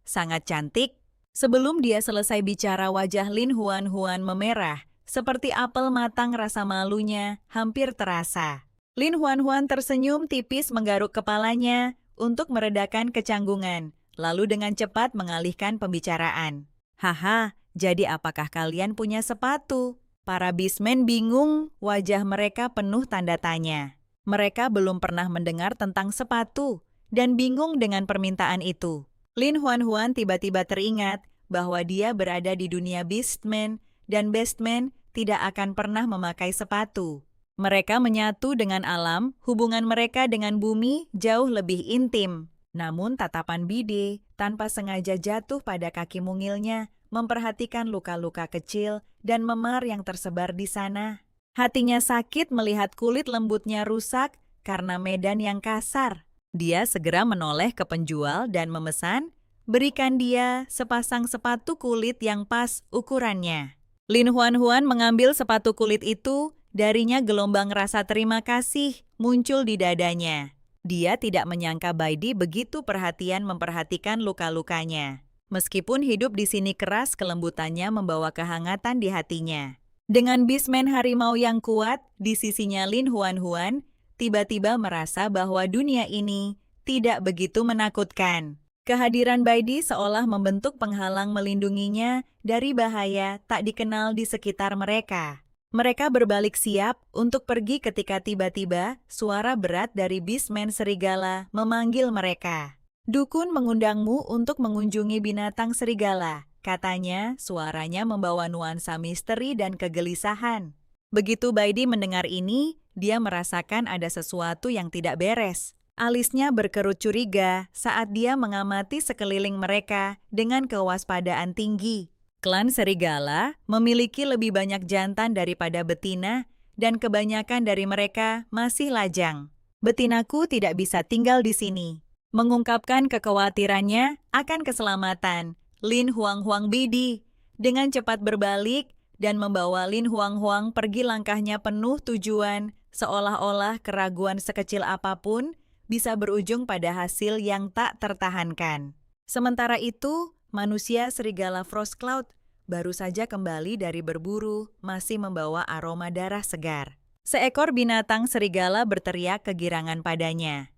"Sangat cantik." Sebelum dia selesai bicara, wajah Lin Huan memerah, seperti apel matang, rasa malunya hampir terasa. Lin Huan tersenyum tipis menggaruk kepalanya untuk meredakan kecanggungan, lalu dengan cepat mengalihkan pembicaraan. "Haha, jadi apakah kalian punya sepatu?" Para beastmen bingung, wajah mereka penuh tanda tanya. Mereka belum pernah mendengar tentang sepatu, dan bingung dengan permintaan itu. Lin Huan tiba-tiba teringat bahwa dia berada di dunia beastmen, dan beastmen tidak akan pernah memakai sepatu. Mereka menyatu dengan alam, hubungan mereka dengan bumi jauh lebih intim. Namun tatapan Bide tanpa sengaja jatuh pada kaki mungilnya, memperhatikan luka-luka kecil dan memar yang tersebar di sana. Hatinya sakit melihat kulit lembutnya rusak karena medan yang kasar. Dia segera menoleh ke penjual dan memesan, berikan dia sepasang sepatu kulit yang pas ukurannya. Lin Huan mengambil sepatu kulit itu, darinya gelombang rasa terima kasih muncul di dadanya. Dia tidak menyangka Baidi begitu perhatian memperhatikan luka-lukanya. Meskipun hidup di sini keras, kelembutannya membawa kehangatan di hatinya. Dengan bismen harimau yang kuat di sisinya, Lin Huan tiba-tiba merasa bahwa dunia ini tidak begitu menakutkan. Kehadiran Baidi seolah membentuk penghalang melindunginya dari bahaya tak dikenal di sekitar mereka. Mereka berbalik siap untuk pergi ketika tiba-tiba suara berat dari bismen serigala memanggil mereka. Dukun mengundangmu untuk mengunjungi binatang serigala. Katanya, suaranya membawa nuansa misteri dan kegelisahan. Begitu Baidi mendengar ini, dia merasakan ada sesuatu yang tidak beres. Alisnya berkerut curiga saat dia mengamati sekeliling mereka dengan kewaspadaan tinggi. Klan serigala memiliki lebih banyak jantan daripada betina, dan kebanyakan dari mereka masih lajang. Betinaku tidak bisa tinggal di sini. Mengungkapkan kekhawatirannya akan keselamatan, Lin Huang Bidi dengan cepat berbalik dan membawa Lin Huang pergi. Langkahnya penuh tujuan, seolah-olah keraguan sekecil apapun bisa berujung pada hasil yang tak tertahankan. Sementara itu, manusia serigala Frost Cloud baru saja kembali dari berburu, masih membawa aroma darah segar. Seekor binatang serigala berteriak kegirangan padanya.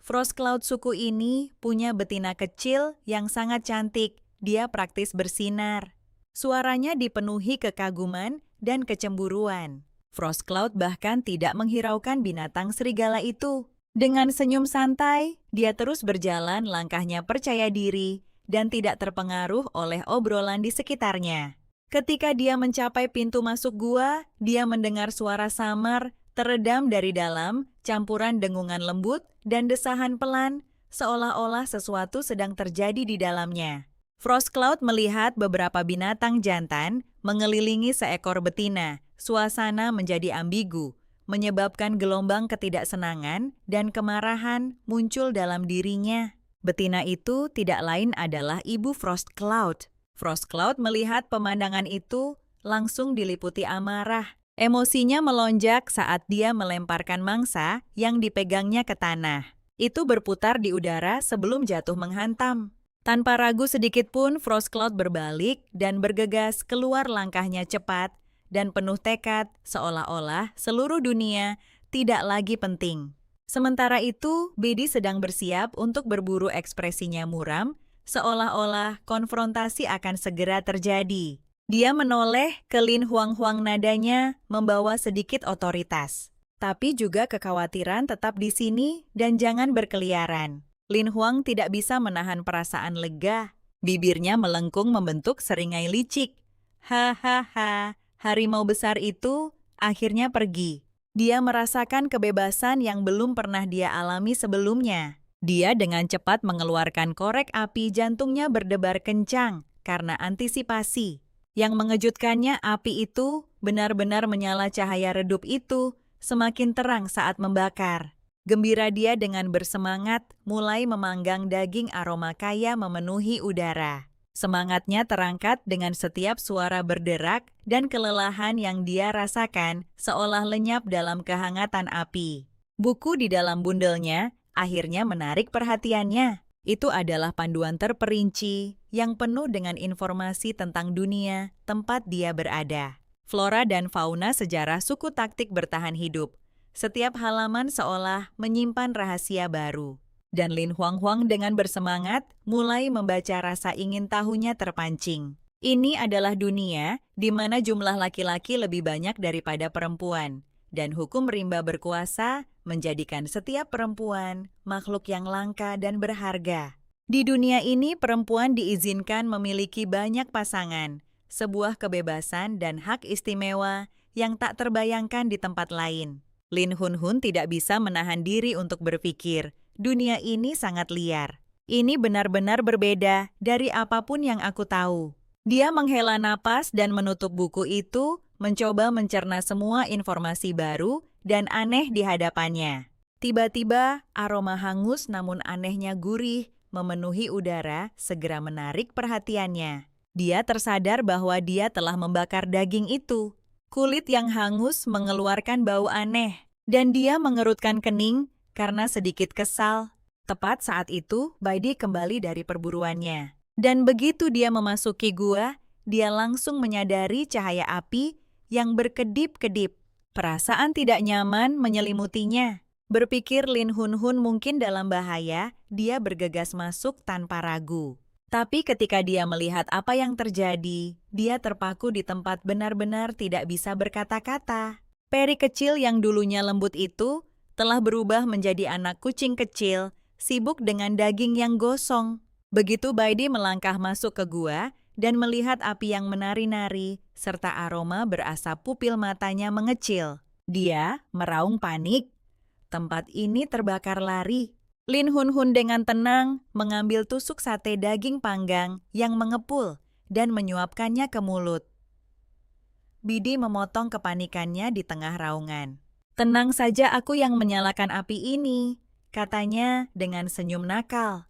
Frost Cloud suku ini punya betina kecil yang sangat cantik. Dia praktis bersinar. Suaranya dipenuhi kekaguman dan kecemburuan. Frost Cloud bahkan tidak menghiraukan binatang serigala itu. Dengan senyum santai, dia terus berjalan, langkahnya percaya diri dan tidak terpengaruh oleh obrolan di sekitarnya. Ketika dia mencapai pintu masuk gua, dia mendengar suara samar teredam dari dalam, campuran dengungan lembut dan desahan pelan, seolah-olah sesuatu sedang terjadi di dalamnya. Frost Cloud melihat beberapa binatang jantan mengelilingi seekor betina. Suasana menjadi ambigu, menyebabkan gelombang ketidaksenangan dan kemarahan muncul dalam dirinya. Betina itu tidak lain adalah ibu Frost Cloud. Frost Cloud melihat pemandangan itu, langsung diliputi amarah. Emosinya melonjak saat dia melemparkan mangsa yang dipegangnya ke tanah. Itu berputar di udara sebelum jatuh menghantam. Tanpa ragu sedikit pun, Frost Cloud berbalik dan bergegas keluar, langkahnya cepat dan penuh tekad, seolah-olah seluruh dunia tidak lagi penting. Sementara itu, Bidi sedang bersiap untuk berburu, ekspresinya muram, seolah-olah konfrontasi akan segera terjadi. Dia menoleh ke Lin Huang, nadanya membawa sedikit otoritas. Tapi juga kekhawatiran, tetap di sini dan jangan berkeliaran. Lin Huang tidak bisa menahan perasaan lega. Bibirnya melengkung membentuk seringai licik. Hahaha, harimau besar itu akhirnya pergi. Dia merasakan kebebasan yang belum pernah dia alami sebelumnya. Dia dengan cepat mengeluarkan korek api, jantungnya berdebar kencang karena antisipasi. Yang mengejutkannya, api itu benar-benar menyala. Cahaya redup itu semakin terang saat membakar. Gembira dia dengan bersemangat, mulai memanggang daging, aroma kaya memenuhi udara. Semangatnya terangkat dengan setiap suara berderak dan kelelahan yang dia rasakan seolah lenyap dalam kehangatan api. Buku di dalam bundelnya akhirnya menarik perhatiannya. Itu adalah panduan terperinci yang penuh dengan informasi tentang dunia tempat dia berada. Flora dan fauna sejarah suku taktik bertahan hidup. Setiap halaman seolah menyimpan rahasia baru. Dan Lin Huang dengan bersemangat mulai membaca, rasa ingin tahunya terpancing. Ini adalah dunia di mana jumlah laki-laki lebih banyak daripada perempuan. Dan hukum rimba berkuasa menjadikan setiap perempuan makhluk yang langka dan berharga. Di dunia ini perempuan diizinkan memiliki banyak pasangan, sebuah kebebasan dan hak istimewa yang tak terbayangkan di tempat lain. Lin Hun Hun tidak bisa menahan diri untuk berpikir, dunia ini sangat liar. Ini benar-benar berbeda dari apapun yang aku tahu. Dia menghela napas dan menutup buku itu, mencoba mencerna semua informasi baru dan aneh di hadapannya. Tiba-tiba, aroma hangus namun anehnya gurih memenuhi udara segera menarik perhatiannya. Dia tersadar bahwa dia telah membakar daging itu. Kulit yang hangus mengeluarkan bau aneh, dan dia mengerutkan kening karena sedikit kesal. Tepat saat itu, Baidi kembali dari perburuannya. Dan begitu dia memasuki gua, dia langsung menyadari cahaya api yang berkedip-kedip. Perasaan tidak nyaman menyelimutinya. Berpikir Lin Hun Hun mungkin dalam bahaya, dia bergegas masuk tanpa ragu. Tapi ketika dia melihat apa yang terjadi, dia terpaku di tempat benar-benar tidak bisa berkata-kata. Peri kecil yang dulunya lembut itu telah berubah menjadi anak kucing kecil, sibuk dengan daging yang gosong. Begitu Baidi melangkah masuk ke gua dan melihat api yang menari-nari, serta aroma berasap pupil matanya mengecil. Dia meraung panik. Tempat ini terbakar lari. Lin Hun Hun dengan tenang mengambil tusuk sate daging panggang yang mengepul dan menyuapkannya ke mulut. Bidi memotong kepanikannya di tengah raungan. "Tenang saja, aku yang menyalakan api ini," katanya dengan senyum nakal.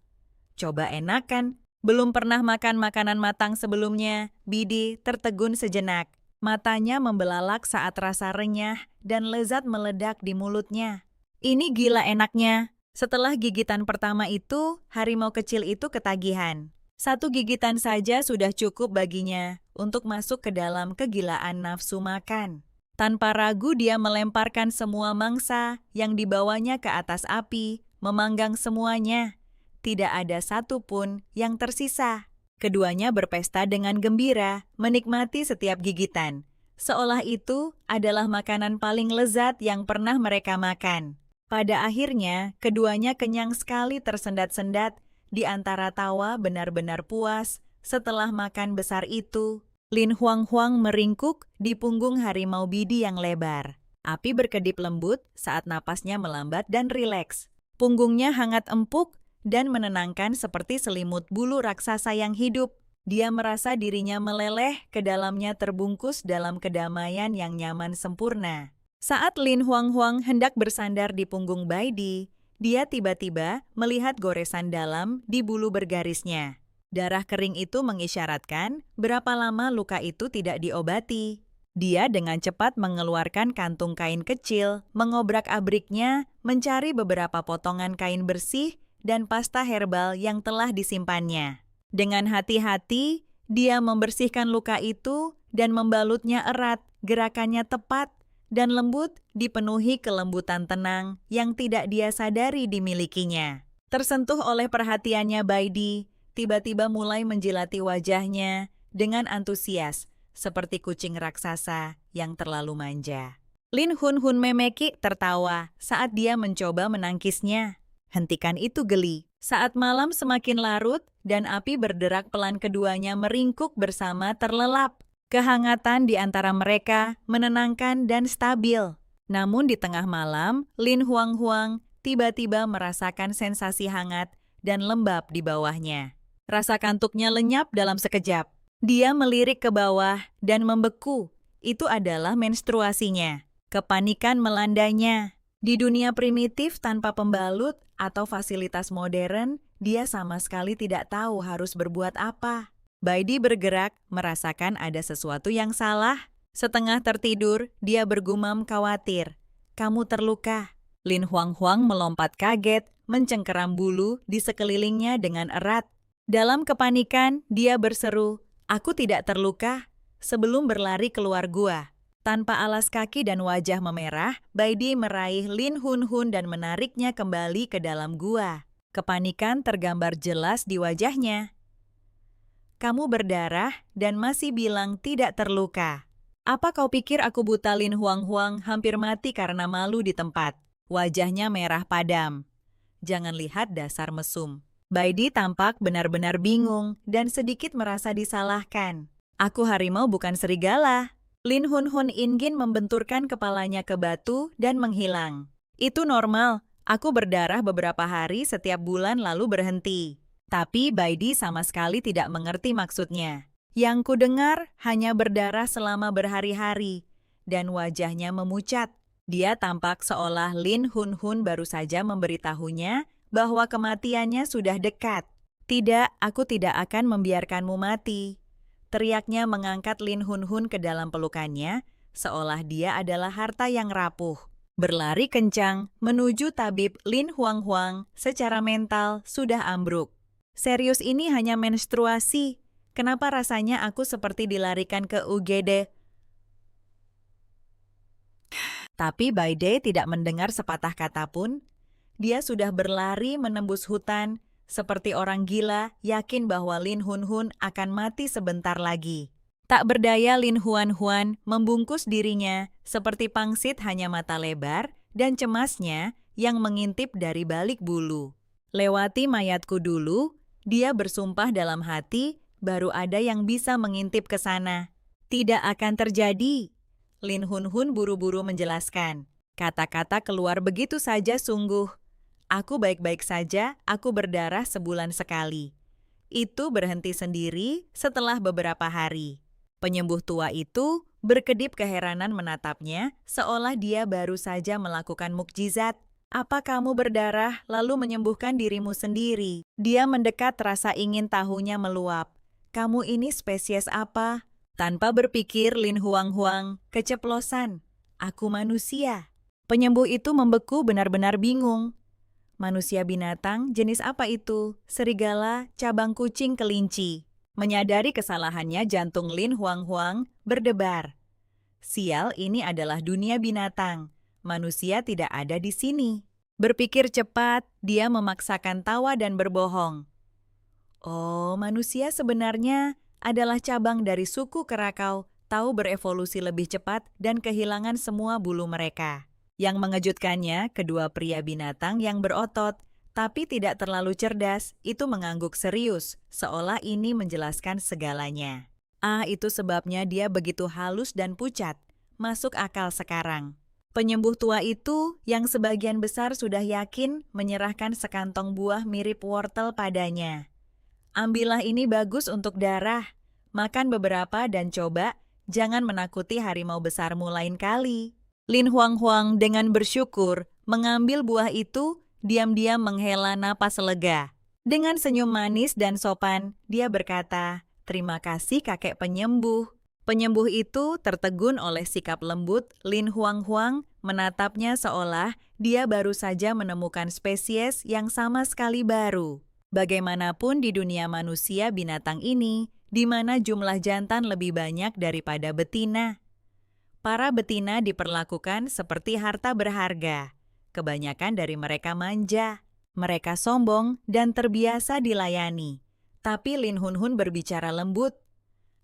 "Coba enakan, belum pernah makan makanan matang sebelumnya." Bidi tertegun sejenak. Matanya membelalak saat rasa renyah dan lezat meledak di mulutnya. Ini gila enaknya. Setelah gigitan pertama itu, harimau kecil itu ketagihan. Satu gigitan saja sudah cukup baginya untuk masuk ke dalam kegilaan nafsu makan. Tanpa ragu dia melemparkan semua mangsa yang dibawanya ke atas api, memanggang semuanya. Tidak ada satu pun yang tersisa. Keduanya berpesta dengan gembira, menikmati setiap gigitan. Seolah itu adalah makanan paling lezat yang pernah mereka makan. Pada akhirnya, keduanya kenyang sekali tersendat-sendat di antara tawa benar-benar puas setelah makan besar itu. Lin Huang Huang meringkuk di punggung harimau Bidi yang lebar. Api berkedip lembut saat napasnya melambat dan rileks. Punggungnya hangat empuk dan menenangkan seperti selimut bulu raksasa yang hidup. Dia merasa dirinya meleleh ke dalamnya terbungkus dalam kedamaian yang nyaman sempurna. Saat Lin Huang Huang hendak bersandar di punggung Baidi, dia tiba-tiba melihat goresan dalam di bulu bergarisnya. Darah kering itu mengisyaratkan berapa lama luka itu tidak diobati. Dia dengan cepat mengeluarkan kantung kain kecil, mengobrak-abriknya, mencari beberapa potongan kain bersih dan pasta herbal yang telah disimpannya. Dengan hati-hati, dia membersihkan luka itu dan membalutnya erat, gerakannya tepat dan lembut dipenuhi kelembutan tenang yang tidak dia sadari dimilikinya. Tersentuh oleh perhatiannya Baidi, tiba-tiba mulai menjilati wajahnya dengan antusias, seperti kucing raksasa yang terlalu manja. Lin Hun Hun memeki tertawa saat dia mencoba menangkisnya. Hentikan itu, geli. Saat malam semakin larut dan api berderak pelan, keduanya meringkuk bersama terlelap. Kehangatan di antara mereka menenangkan dan stabil. Namun di tengah malam, Lin Huang Huang tiba-tiba merasakan sensasi hangat dan lembab di bawahnya. Rasa kantuknya lenyap dalam sekejap. Dia melirik ke bawah dan membeku. Itu adalah menstruasinya. Kepanikan melandainya. Di dunia primitif tanpa pembalut atau fasilitas modern, dia sama sekali tidak tahu harus berbuat apa. Baidi bergerak, merasakan ada sesuatu yang salah. Setengah tertidur, dia bergumam khawatir. "Kamu terluka." Lin Huang Huang melompat kaget, mencengkeram bulu di sekelilingnya dengan erat. Dalam kepanikan, dia berseru, "Aku tidak terluka," sebelum berlari keluar gua. Tanpa alas kaki dan wajah memerah, Baidi meraih Lin Hun Hun dan menariknya kembali ke dalam gua. Kepanikan tergambar jelas di wajahnya. "Kamu berdarah dan masih bilang tidak terluka. Apa kau pikir aku buta?" Lin Huang Huang hampir mati karena malu di tempat. Wajahnya merah padam. "Jangan lihat dasar mesum." Baidi tampak benar-benar bingung dan sedikit merasa disalahkan. Aku harimau bukan serigala. Lin Hun ingin membenturkan kepalanya ke batu dan menghilang. Itu normal, aku berdarah beberapa hari setiap bulan lalu berhenti. Tapi Baidi sama sekali tidak mengerti maksudnya. Yang kudengar hanya berdarah selama berhari-hari, dan wajahnya memucat. Dia tampak seolah Lin Hun baru saja memberitahunya bahwa kematiannya sudah dekat. Tidak, aku tidak akan membiarkanmu mati. Teriaknya mengangkat Lin Hun ke dalam pelukannya, seolah dia adalah harta yang rapuh. Berlari kencang menuju tabib Lin Huang secara mental sudah ambruk. Serius ini hanya menstruasi. Kenapa rasanya aku seperti dilarikan ke UGD? Tapi Baide tidak mendengar sepatah kata pun. Dia sudah berlari menembus hutan, seperti orang gila, yakin bahwa Lin Hun akan mati sebentar lagi. Tak berdaya Lin Huan membungkus dirinya, seperti pangsit hanya mata lebar, dan cemasnya yang mengintip dari balik bulu. Lewati mayatku dulu, dia bersumpah dalam hati, baru ada yang bisa mengintip ke sana. Tidak akan terjadi. Lin Hun buru-buru menjelaskan. Kata-kata keluar begitu saja sungguh. Aku baik-baik saja, aku berdarah sebulan sekali. Itu berhenti sendiri setelah beberapa hari. Penyembuh tua itu berkedip keheranan menatapnya, seolah dia baru saja melakukan mukjizat. Apa kamu berdarah lalu menyembuhkan dirimu sendiri? Dia mendekat, rasa ingin tahunya meluap. Kamu ini spesies apa? Tanpa berpikir, Lin Huang keceplosan. Aku manusia. Penyembuh itu membeku, benar-benar bingung. Manusia binatang, jenis apa itu? Serigala, cabang kucing, kelinci. Menyadari kesalahannya, jantung Lin Huang berdebar. Sial, ini adalah dunia binatang. Manusia tidak ada di sini. Berpikir cepat, dia memaksakan tawa dan berbohong. Oh, manusia sebenarnya adalah cabang dari suku kerakau, tahu berevolusi lebih cepat dan kehilangan semua bulu mereka. Yang mengejutkannya, kedua pria binatang yang berotot, tapi tidak terlalu cerdas, itu mengangguk serius, seolah ini menjelaskan segalanya. Itu sebabnya dia begitu halus dan pucat. Masuk akal sekarang. Penyembuh tua itu, yang sebagian besar sudah yakin, menyerahkan sekantong buah mirip wortel padanya. Ambillah, ini bagus untuk darah. Makan beberapa dan coba, jangan menakuti harimau besarmu lain kali. Lin Huang dengan bersyukur mengambil buah itu, diam-diam menghela napas lega. Dengan senyum manis dan sopan, dia berkata, "Terima kasih kakek penyembuh." Penyembuh itu tertegun oleh sikap lembut Lin Huang menatapnya seolah dia baru saja menemukan spesies yang sama sekali baru. Bagaimanapun di dunia manusia binatang ini, di mana jumlah jantan lebih banyak daripada betina. Para betina diperlakukan seperti harta berharga. Kebanyakan dari mereka manja, mereka sombong dan terbiasa dilayani. Tapi Lin Hun berbicara lembut,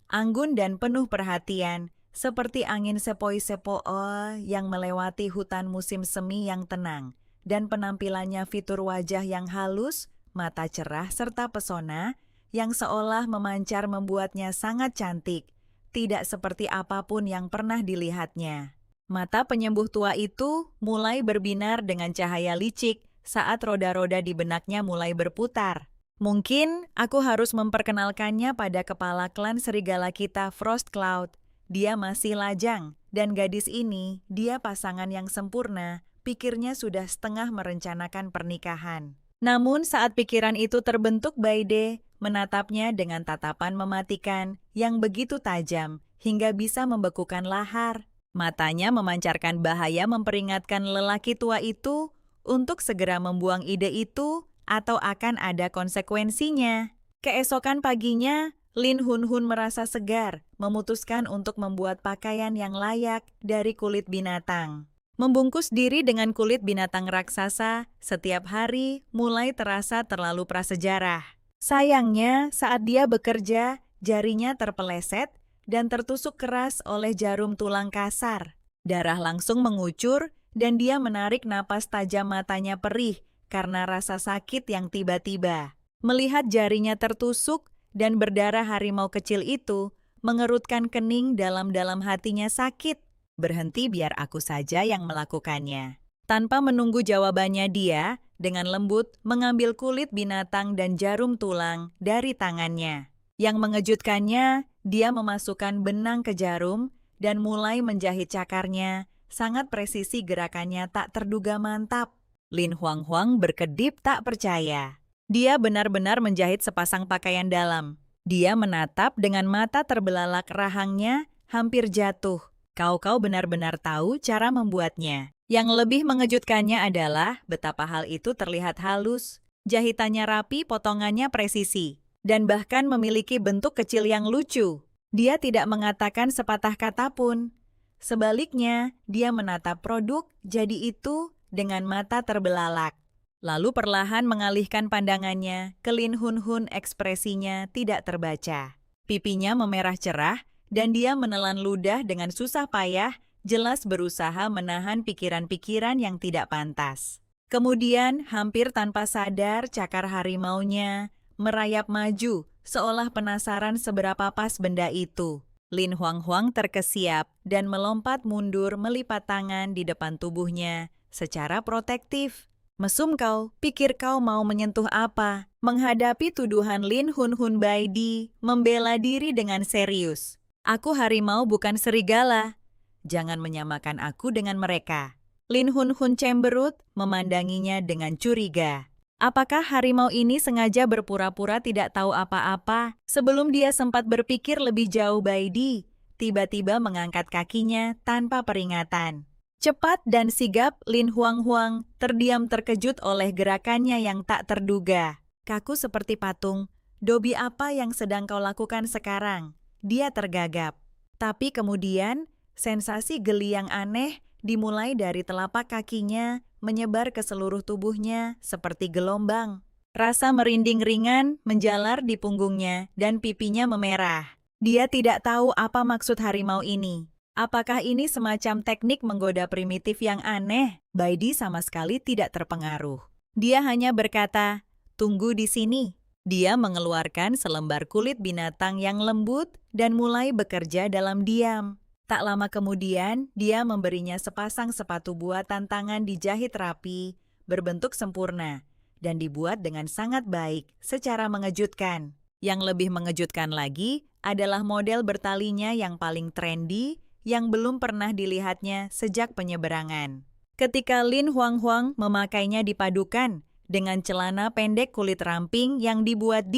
anggun dan penuh perhatian, seperti angin sepoi-sepoi yang melewati hutan musim semi yang tenang, dan penampilannya fitur wajah yang halus, mata cerah serta pesona, yang seolah memancar membuatnya sangat cantik, tidak seperti apapun yang pernah dilihatnya. Mata penyembuh tua itu mulai berbinar dengan cahaya licik saat roda-roda di benaknya mulai berputar. Mungkin aku harus memperkenalkannya pada kepala klan serigala kita, Frost Cloud. Dia masih lajang, dan gadis ini, dia pasangan yang sempurna, pikirnya sudah setengah merencanakan pernikahan. Namun saat pikiran itu terbentuk, Baide menatapnya dengan tatapan mematikan yang begitu tajam hingga bisa membekukan lahar. Matanya memancarkan bahaya, memperingatkan lelaki tua itu untuk segera membuang ide itu atau akan ada konsekuensinya. Keesokan paginya, Lin Hun merasa segar, memutuskan untuk membuat pakaian yang layak dari kulit binatang. Membungkus diri dengan kulit binatang raksasa setiap hari mulai terasa terlalu prasejarah. Sayangnya, saat dia bekerja, jarinya terpeleset dan tertusuk keras oleh jarum tulang kasar. Darah langsung mengucur dan dia menarik napas tajam, matanya perih karena rasa sakit yang tiba-tiba. Melihat jarinya tertusuk dan berdarah harimau kecil itu, mengerutkan kening dalam-dalam hatinya sakit. Berhenti biar aku saja yang melakukannya. Tanpa menunggu jawabannya dia, dengan lembut mengambil kulit binatang dan jarum tulang dari tangannya. Yang mengejutkannya, dia memasukkan benang ke jarum dan mulai menjahit cakarnya. Sangat presisi gerakannya tak terduga mantap. Lin Huang berkedip tak percaya. Dia benar-benar menjahit sepasang pakaian dalam. Dia menatap dengan mata terbelalak rahangnya hampir jatuh. Kau benar-benar tahu cara membuatnya. Yang lebih mengejutkannya adalah betapa hal itu terlihat halus. Jahitannya rapi, potongannya presisi. Dan bahkan memiliki bentuk kecil yang lucu. Dia tidak mengatakan sepatah kata pun. Sebaliknya, dia menatap produk jadi itu dengan mata terbelalak. Lalu perlahan mengalihkan pandangannya ke Lin Hun, ekspresinya tidak terbaca. Pipinya memerah cerah dan dia menelan ludah dengan susah payah, jelas berusaha menahan pikiran-pikiran yang tidak pantas. Kemudian, hampir tanpa sadar, cakar harimaunya merayap maju, seolah penasaran seberapa pas benda itu. Lin Huang terkesiap dan melompat mundur melipat tangan di depan tubuhnya secara protektif. Mesum kau, pikir kau mau menyentuh apa? Menghadapi tuduhan Lin Hun Baidi, membela diri dengan serius. Aku harimau bukan serigala. Jangan menyamakan aku dengan mereka. Lin Hun cemberut, memandanginya dengan curiga. Apakah harimau ini sengaja berpura-pura tidak tahu apa-apa? Sebelum dia sempat berpikir lebih jauh, Baidi tiba-tiba mengangkat kakinya tanpa peringatan. Cepat dan sigap, Lin Huang terdiam terkejut oleh gerakannya yang tak terduga. Kaku seperti patung, Dobi apa yang sedang kau lakukan sekarang? Dia tergagap. Tapi kemudian, sensasi geli yang aneh dimulai dari telapak kakinya, menyebar ke seluruh tubuhnya seperti gelombang. Rasa merinding ringan menjalar di punggungnya dan pipinya memerah. Dia tidak tahu apa maksud harimau ini. Apakah ini semacam teknik menggoda primitif yang aneh? Baidi sama sekali tidak terpengaruh. Dia hanya berkata, "Tunggu di sini." Dia mengeluarkan selembar kulit binatang yang lembut dan mulai bekerja dalam diam. Tak lama kemudian, dia memberinya sepasang sepatu buatan tangan dijahit rapi, berbentuk sempurna, dan dibuat dengan sangat baik, secara mengejutkan. Yang lebih mengejutkan lagi adalah model bertalinya yang paling trendy, yang belum pernah dilihatnya sejak penyeberangan. Ketika Lin Huang memakainya dipadukan dengan celana pendek kulit ramping yang dibuat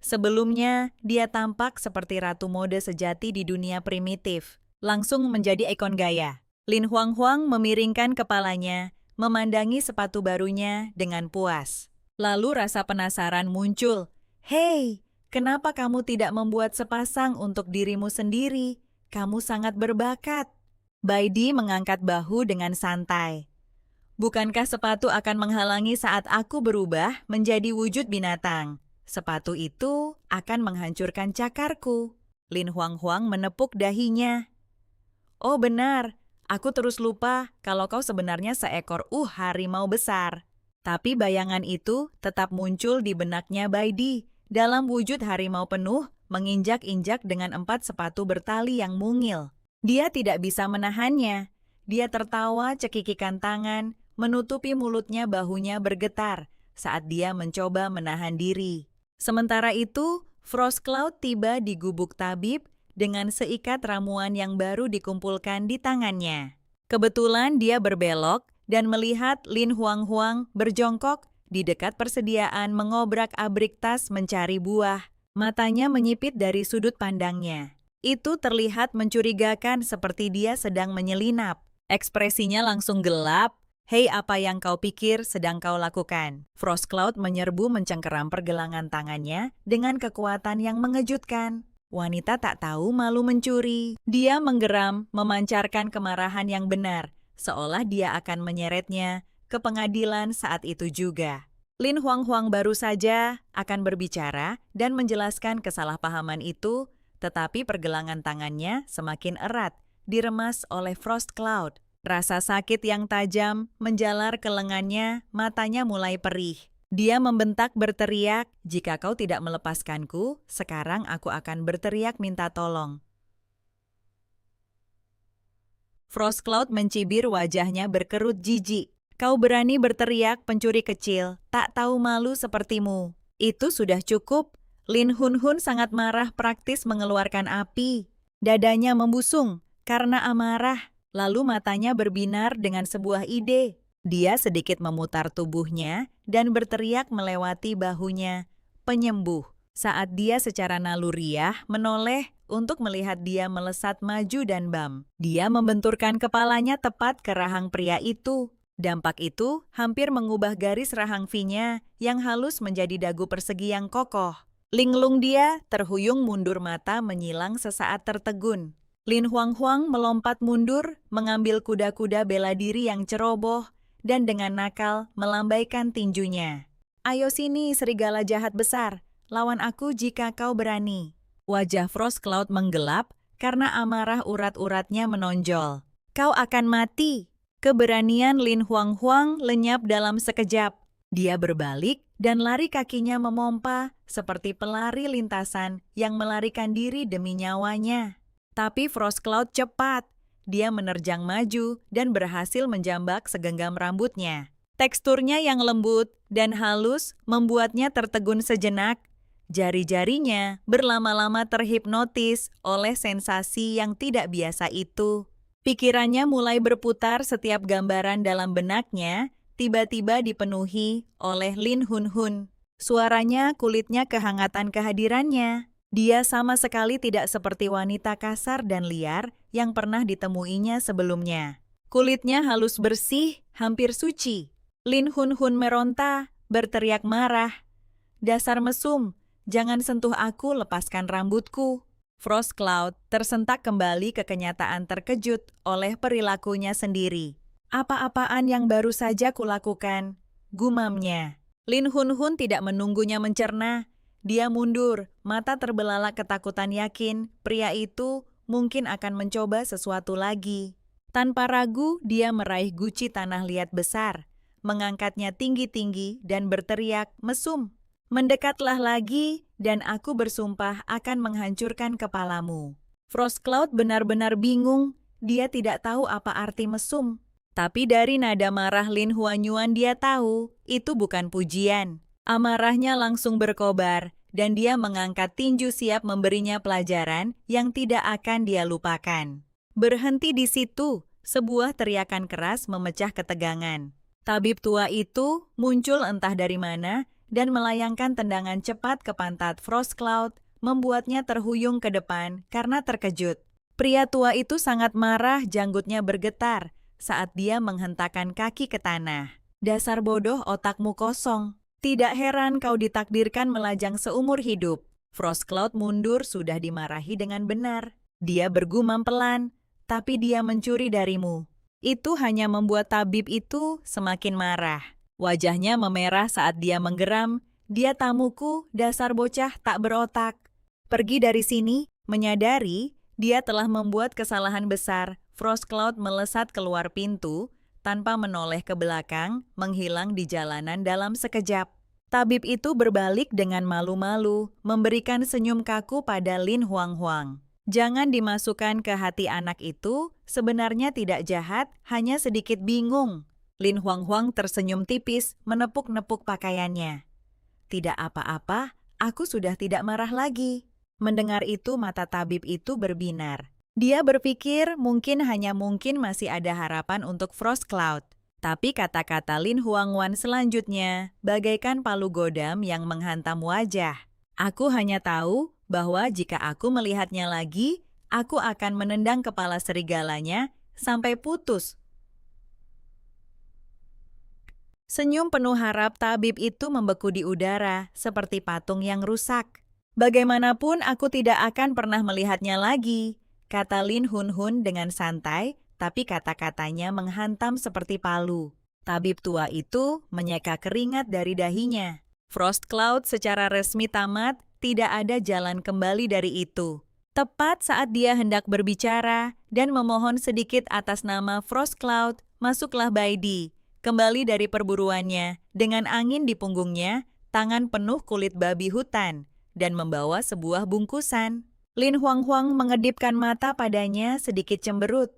sebelumnya, dia tampak seperti ratu mode sejati di dunia primitif. Langsung menjadi ikon gaya. Lin Huang memiringkan kepalanya, memandangi sepatu barunya dengan puas. Lalu rasa penasaran muncul. "Hei, kenapa kamu tidak membuat sepasang untuk dirimu sendiri? Kamu sangat berbakat." Baidi mengangkat bahu dengan santai. "Bukankah sepatu akan menghalangi saat aku berubah menjadi wujud binatang? Sepatu itu akan menghancurkan cakarku." Lin Huang menepuk dahinya. "Oh benar, aku terus lupa kalau kau sebenarnya seekor harimau besar." Tapi bayangan itu tetap muncul di benaknya Baidi dalam wujud harimau penuh, menginjak-injak dengan 4 sepatu bertali yang mungil. Dia tidak bisa menahannya. Dia tertawa cekikikan tangan, menutupi mulutnya, bahunya bergetar saat dia mencoba menahan diri. Sementara itu, Frost Cloud tiba di gubuk tabib dengan seikat ramuan yang baru dikumpulkan di tangannya. Kebetulan dia berbelok dan melihat Lin Huang berjongkok di dekat persediaan mengobrak-abrik tas mencari buah. Matanya menyipit dari sudut pandangnya. Itu terlihat mencurigakan seperti dia sedang menyelinap. Ekspresinya langsung gelap. "Hei, apa yang kau pikir sedang kau lakukan?" Frost Cloud menyerbu mencengkeram pergelangan tangannya dengan kekuatan yang mengejutkan. Wanita tak tahu malu mencuri. Dia menggeram, memancarkan kemarahan yang benar, seolah dia akan menyeretnya ke pengadilan saat itu juga. Lin Huang baru saja akan berbicara dan menjelaskan kesalahpahaman itu, tetapi pergelangan tangannya semakin erat, diremas oleh Frost Cloud. Rasa sakit yang tajam menjalar ke lengannya, matanya mulai perih. Dia membentak berteriak, "Jika kau tidak melepaskanku, sekarang aku akan berteriak minta tolong." Frostcloud mencibir, wajahnya berkerut jijik. "Kau berani berteriak, pencuri kecil, tak tahu malu sepertimu. Itu sudah cukup." Lin Hun sangat marah, praktis mengeluarkan api. Dadanya membusung karena amarah, lalu matanya berbinar dengan sebuah ide. Dia sedikit memutar tubuhnya dan berteriak melewati bahunya, "Penyembuh." Saat dia secara naluriah menoleh untuk melihat dia melesat maju dan dia membenturkan kepalanya tepat ke rahang pria itu. Dampak itu hampir mengubah garis rahang V-nya yang halus menjadi dagu persegi yang kokoh. Linglung dia terhuyung mundur, mata menyilang sesaat tertegun. Lin Huang melompat mundur, mengambil kuda-kuda bela diri yang ceroboh, dan dengan nakal melambaikan tinjunya. "Ayo sini, serigala jahat besar, lawan aku jika kau berani." Wajah Frostcloud menggelap karena amarah urat-uratnya menonjol. "Kau akan mati." Keberanian Lin Huang lenyap dalam sekejap. Dia berbalik dan lari, kakinya memompa seperti pelari lintasan yang melarikan diri demi nyawanya. Tapi Frostcloud cepat. Dia menerjang maju dan berhasil menjambak segenggam rambutnya. Teksturnya yang lembut dan halus membuatnya tertegun sejenak. Jari-jarinya berlama-lama terhipnotis oleh sensasi yang tidak biasa itu. Pikirannya mulai berputar, setiap gambaran dalam benaknya tiba-tiba dipenuhi oleh Lin Hun. Suaranya, kulitnya, kehangatan kehadirannya. Dia sama sekali tidak seperti wanita kasar dan liar yang pernah ditemuinya sebelumnya. Kulitnya halus bersih, hampir suci. Lin Hun meronta, berteriak marah. "Dasar mesum, jangan sentuh aku, lepaskan rambutku." Frostcloud tersentak kembali ke kenyataan, terkejut oleh perilakunya sendiri. "Apa-apaan yang baru saja kulakukan?" gumamnya. Lin Hun tidak menunggunya mencerna. Dia mundur, mata terbelalak ketakutan, yakin pria itu mungkin akan mencoba sesuatu lagi. Tanpa ragu, dia meraih guci tanah liat besar, mengangkatnya tinggi-tinggi dan berteriak, "Mesum, mendekatlah lagi dan aku bersumpah akan menghancurkan kepalamu." Frostcloud benar-benar bingung, dia tidak tahu apa arti mesum. Tapi dari nada marah Lin Huanyuan dia tahu itu bukan pujian. Amarahnya langsung berkobar dan dia mengangkat tinju siap memberinya pelajaran yang tidak akan dia lupakan. Berhenti di situ, sebuah teriakan keras memecah ketegangan. Tabib tua itu muncul entah dari mana dan melayangkan tendangan cepat ke pantat Frostcloud, membuatnya terhuyung ke depan karena terkejut. Pria tua itu sangat marah, janggutnya bergetar saat dia menghentakkan kaki ke tanah. "Dasar bodoh, otakmu kosong. Tidak heran kau ditakdirkan melajang seumur hidup." Frostcloud mundur, sudah dimarahi dengan benar. Dia bergumam pelan, "Tapi dia mencuri darimu." Itu hanya membuat tabib itu semakin marah. Wajahnya memerah saat dia menggeram, "Dia tamuku, dasar bocah tak berotak. Pergi dari sini." Menyadari dia telah membuat kesalahan besar, Frostcloud melesat keluar pintu tanpa menoleh ke belakang, menghilang di jalanan dalam sekejap. Tabib itu berbalik dengan malu-malu, memberikan senyum kaku pada Lin Huang. "Jangan dimasukkan ke hati anak itu, sebenarnya tidak jahat, hanya sedikit bingung." Lin Huang tersenyum tipis, menepuk-nepuk pakaiannya. "Tidak apa-apa, aku sudah tidak marah lagi." Mendengar itu, mata tabib itu berbinar. Dia berpikir mungkin masih ada harapan untuk Frostcloud. Tapi kata-kata Lin Huangwan selanjutnya bagaikan palu godam yang menghantam wajah. "Aku hanya tahu bahwa jika aku melihatnya lagi, aku akan menendang kepala serigalanya sampai putus." Senyum penuh harap tabib itu membeku di udara seperti patung yang rusak. "Bagaimanapun aku tidak akan pernah melihatnya lagi," kata Lin Hun dengan santai, tapi kata-katanya menghantam seperti palu. Tabib tua itu menyeka keringat dari dahinya. Frostcloud secara resmi tamat, tidak ada jalan kembali dari itu. Tepat saat dia hendak berbicara dan memohon sedikit atas nama Frostcloud, masuklah Baidi, kembali dari perburuannya dengan angin di punggungnya, tangan penuh kulit babi hutan, dan membawa sebuah bungkusan. Lin Huang mengedipkan mata padanya sedikit cemberut.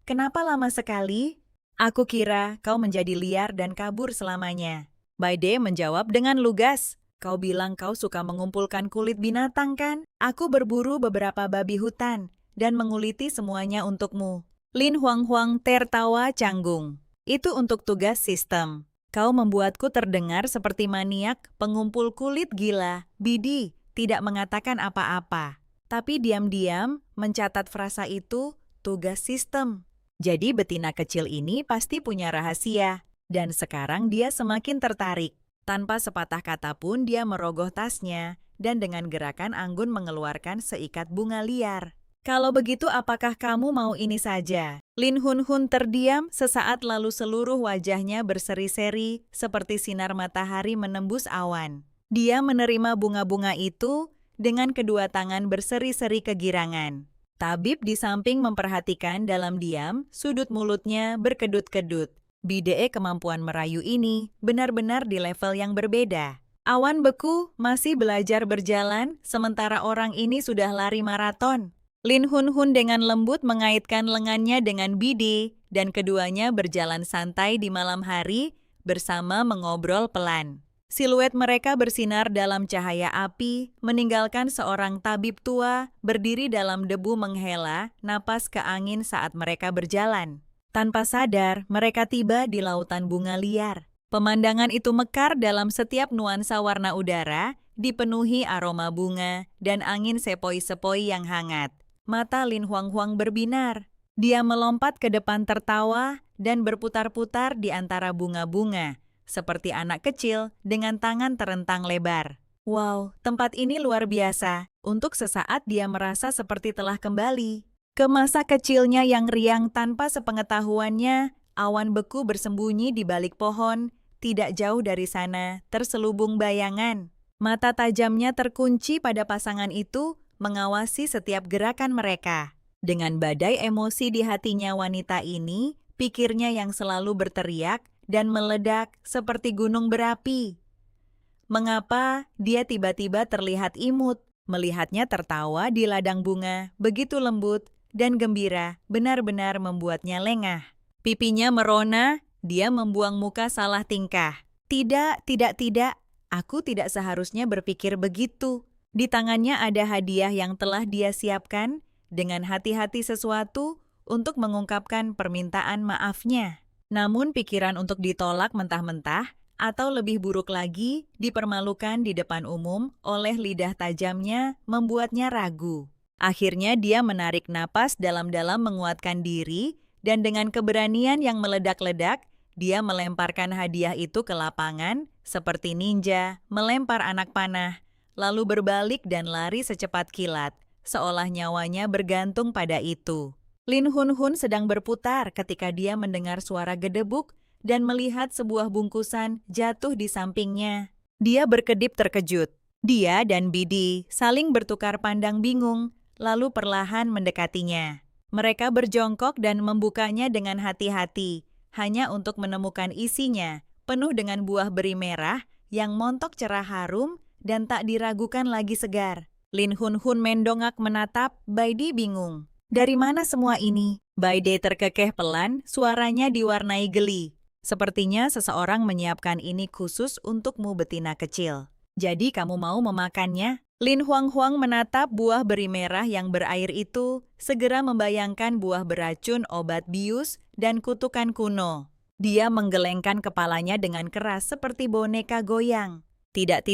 Kenapa lama sekali? Aku kira kau menjadi liar dan kabur selamanya. Baide menjawab dengan lugas. Kau bilang kau suka mengumpulkan kulit binatang kan? Aku berburu beberapa babi hutan dan menguliti semuanya untukmu. Lin Huang tertawa canggung. Itu untuk tugas sistem. Kau membuatku terdengar seperti maniak pengumpul kulit gila. Bidi tidak mengatakan apa-apa, tapi diam-diam mencatat frasa itu tugas sistem. Jadi betina kecil ini pasti punya rahasia. Dan sekarang dia semakin tertarik. Tanpa sepatah kata pun dia merogoh tasnya dan dengan gerakan anggun mengeluarkan seikat bunga liar. Kalau begitu apakah kamu mau ini saja? Lin Hun terdiam sesaat lalu seluruh wajahnya berseri-seri seperti sinar matahari menembus awan. Dia menerima bunga-bunga itu dengan kedua tangan berseri-seri kegirangan. Tabib di samping memperhatikan dalam diam, sudut mulutnya berkedut-kedut. Bide kemampuan merayu ini benar-benar di level yang berbeda. Awan beku masih belajar berjalan, sementara orang ini sudah lari maraton. Lin Hun dengan lembut mengaitkan lengannya dengan Bide, dan keduanya berjalan santai di malam hari bersama mengobrol pelan. Siluet mereka bersinar dalam cahaya api, meninggalkan seorang tabib tua berdiri dalam debu menghela napas ke angin saat mereka berjalan. Tanpa sadar, mereka tiba di lautan bunga liar. Pemandangan itu mekar dalam setiap nuansa warna udara, dipenuhi aroma bunga dan angin sepoi-sepoi yang hangat. Mata Lin Huang berbinar. Dia melompat ke depan tertawa dan berputar-putar di antara bunga-bunga, seperti anak kecil dengan tangan terentang lebar. Wow, tempat ini luar biasa. Untuk sesaat dia merasa seperti telah kembali ke masa kecilnya yang riang tanpa sepengetahuannya. Awan beku bersembunyi di balik pohon, tidak jauh dari sana, terselubung bayangan. Mata tajamnya terkunci pada pasangan itu, mengawasi setiap gerakan mereka. Dengan badai emosi di hatinya wanita ini, pikirnya yang selalu berteriak dan meledak seperti gunung berapi. Mengapa dia tiba-tiba terlihat imut? Melihatnya tertawa di ladang bunga, begitu lembut dan gembira, benar-benar membuatnya lengah. Pipinya merona, dia membuang muka salah tingkah. Tidak, aku tidak seharusnya berpikir begitu. Di tangannya ada hadiah yang telah dia siapkan, dengan hati-hati sesuatu untuk mengungkapkan permintaan maafnya. Namun pikiran untuk ditolak mentah-mentah, atau lebih buruk lagi, dipermalukan di depan umum oleh lidah tajamnya membuatnya ragu. Akhirnya dia menarik napas dalam-dalam menguatkan diri, dan dengan keberanian yang meledak-ledak, dia melemparkan hadiah itu ke lapangan seperti ninja melempar anak panah, lalu berbalik dan lari secepat kilat, seolah nyawanya bergantung pada itu. Lin Hun sedang berputar ketika dia mendengar suara gedebuk dan melihat sebuah bungkusan jatuh di sampingnya. Dia berkedip terkejut. Dia dan Bidi saling bertukar pandang bingung, lalu perlahan mendekatinya. Mereka berjongkok dan membukanya dengan hati-hati, hanya untuk menemukan isinya, penuh dengan buah beri merah yang montok cerah harum dan tak diragukan lagi segar. Lin Hun mendongak menatap, Baide bingung. Dari mana semua ini? Baide terkekeh pelan, suaranya diwarnai geli. Sepertinya seseorang menyiapkan ini khusus untukmu betina kecil. Jadi kamu mau memakannya? Lin Huang menatap buah beri merah yang berair itu, segera membayangkan buah beracun obat bius dan kutukan kuno. Dia menggelengkan kepalanya dengan keras seperti boneka goyang. Tidak,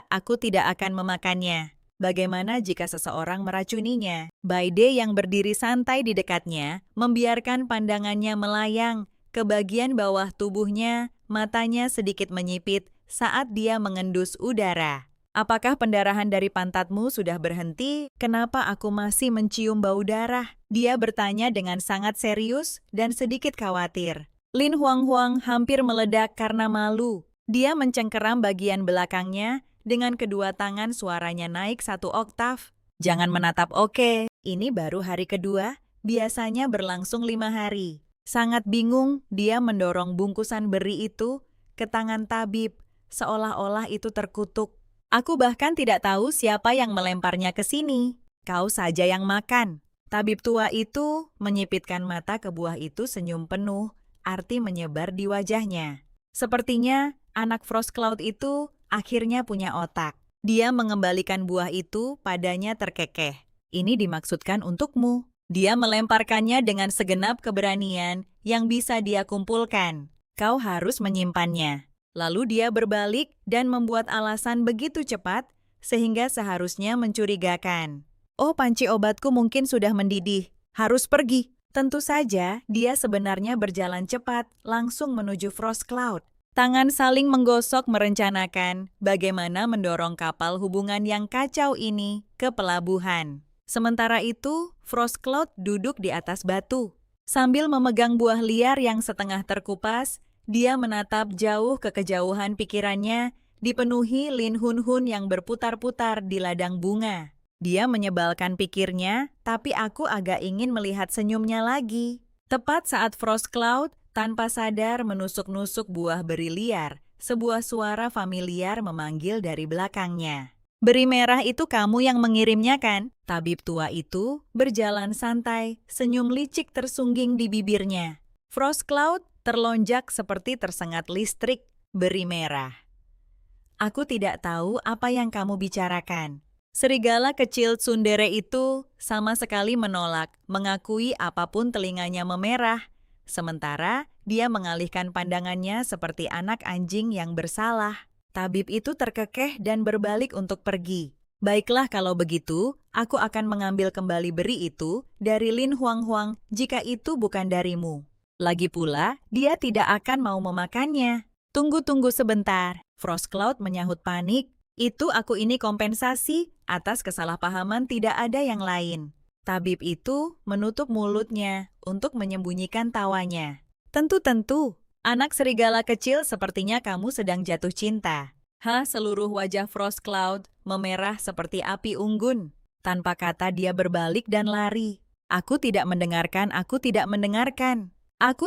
aku tidak akan memakannya. Bagaimana jika seseorang meracuninya? Baide yang berdiri santai di dekatnya, membiarkan pandangannya melayang ke bagian bawah tubuhnya, matanya sedikit menyipit saat dia mengendus udara. Apakah pendarahan dari pantatmu sudah berhenti? Kenapa aku masih mencium bau darah? Dia bertanya dengan sangat serius dan sedikit khawatir. Lin Huang hampir meledak karena malu. Dia mencengkeram bagian belakangnya, dengan kedua tangan suaranya naik 1 oktav. Jangan menatap, oke. Ini baru hari kedua, biasanya berlangsung 5 hari. Sangat bingung, dia mendorong bungkusan beri itu ke tangan tabib, seolah-olah itu terkutuk. Aku bahkan tidak tahu siapa yang melemparnya ke sini. Kau saja yang makan. Tabib tua itu menyipitkan mata ke buah itu senyum penuh, arti menyebar di wajahnya. Sepertinya anak Frost Cloud itu akhirnya punya otak. Dia mengembalikan buah itu padanya terkekeh. Ini dimaksudkan untukmu. Dia melemparkannya dengan segenap keberanian yang bisa dia kumpulkan. Kau harus menyimpannya. Lalu dia berbalik dan membuat alasan begitu cepat sehingga seharusnya mencurigakan. Oh, panci obatku mungkin sudah mendidih. Harus pergi. Tentu saja, dia sebenarnya berjalan cepat langsung menuju Frost Cloud. Tangan saling menggosok merencanakan bagaimana mendorong kapal hubungan yang kacau ini ke pelabuhan. Sementara itu, Frost Cloud duduk di atas batu. Sambil memegang buah liar yang setengah terkupas, dia menatap jauh ke kejauhan pikirannya, dipenuhi Lin Hun Hun yang berputar-putar di ladang bunga. Dia menyebalkan pikirnya, tapi aku agak ingin melihat senyumnya lagi. Tepat saat Frost Cloud tanpa sadar menusuk-nusuk buah beri liar, sebuah suara familiar memanggil dari belakangnya. Beri merah itu kamu yang mengirimnya kan? Tabib tua itu berjalan santai, senyum licik tersungging di bibirnya. Frost Cloud terlonjak seperti tersengat listrik. Beri merah. Aku tidak tahu apa yang kamu bicarakan. Serigala kecil tsundere itu sama sekali menolak, mengakui apapun telinganya memerah. Sementara dia mengalihkan pandangannya seperti anak anjing yang bersalah. Tabib itu terkekeh dan berbalik untuk pergi. Baiklah kalau begitu, aku akan mengambil kembali beri itu dari Lin Huang Huang jika itu bukan darimu. Lagi pula, dia tidak akan mau memakannya. Tunggu sebentar. Frost Cloud menyahut panik. Itu aku ini kompensasi atas kesalahpahaman, tidak ada yang lain. Tabib itu menutup mulutnya untuk menyembunyikan tawanya. Tentu, anak serigala kecil sepertinya kamu sedang jatuh cinta. Seluruh wajah Frost Cloud memerah seperti api unggun. Tanpa kata dia berbalik dan lari. Aku tidak mendengarkan. Aku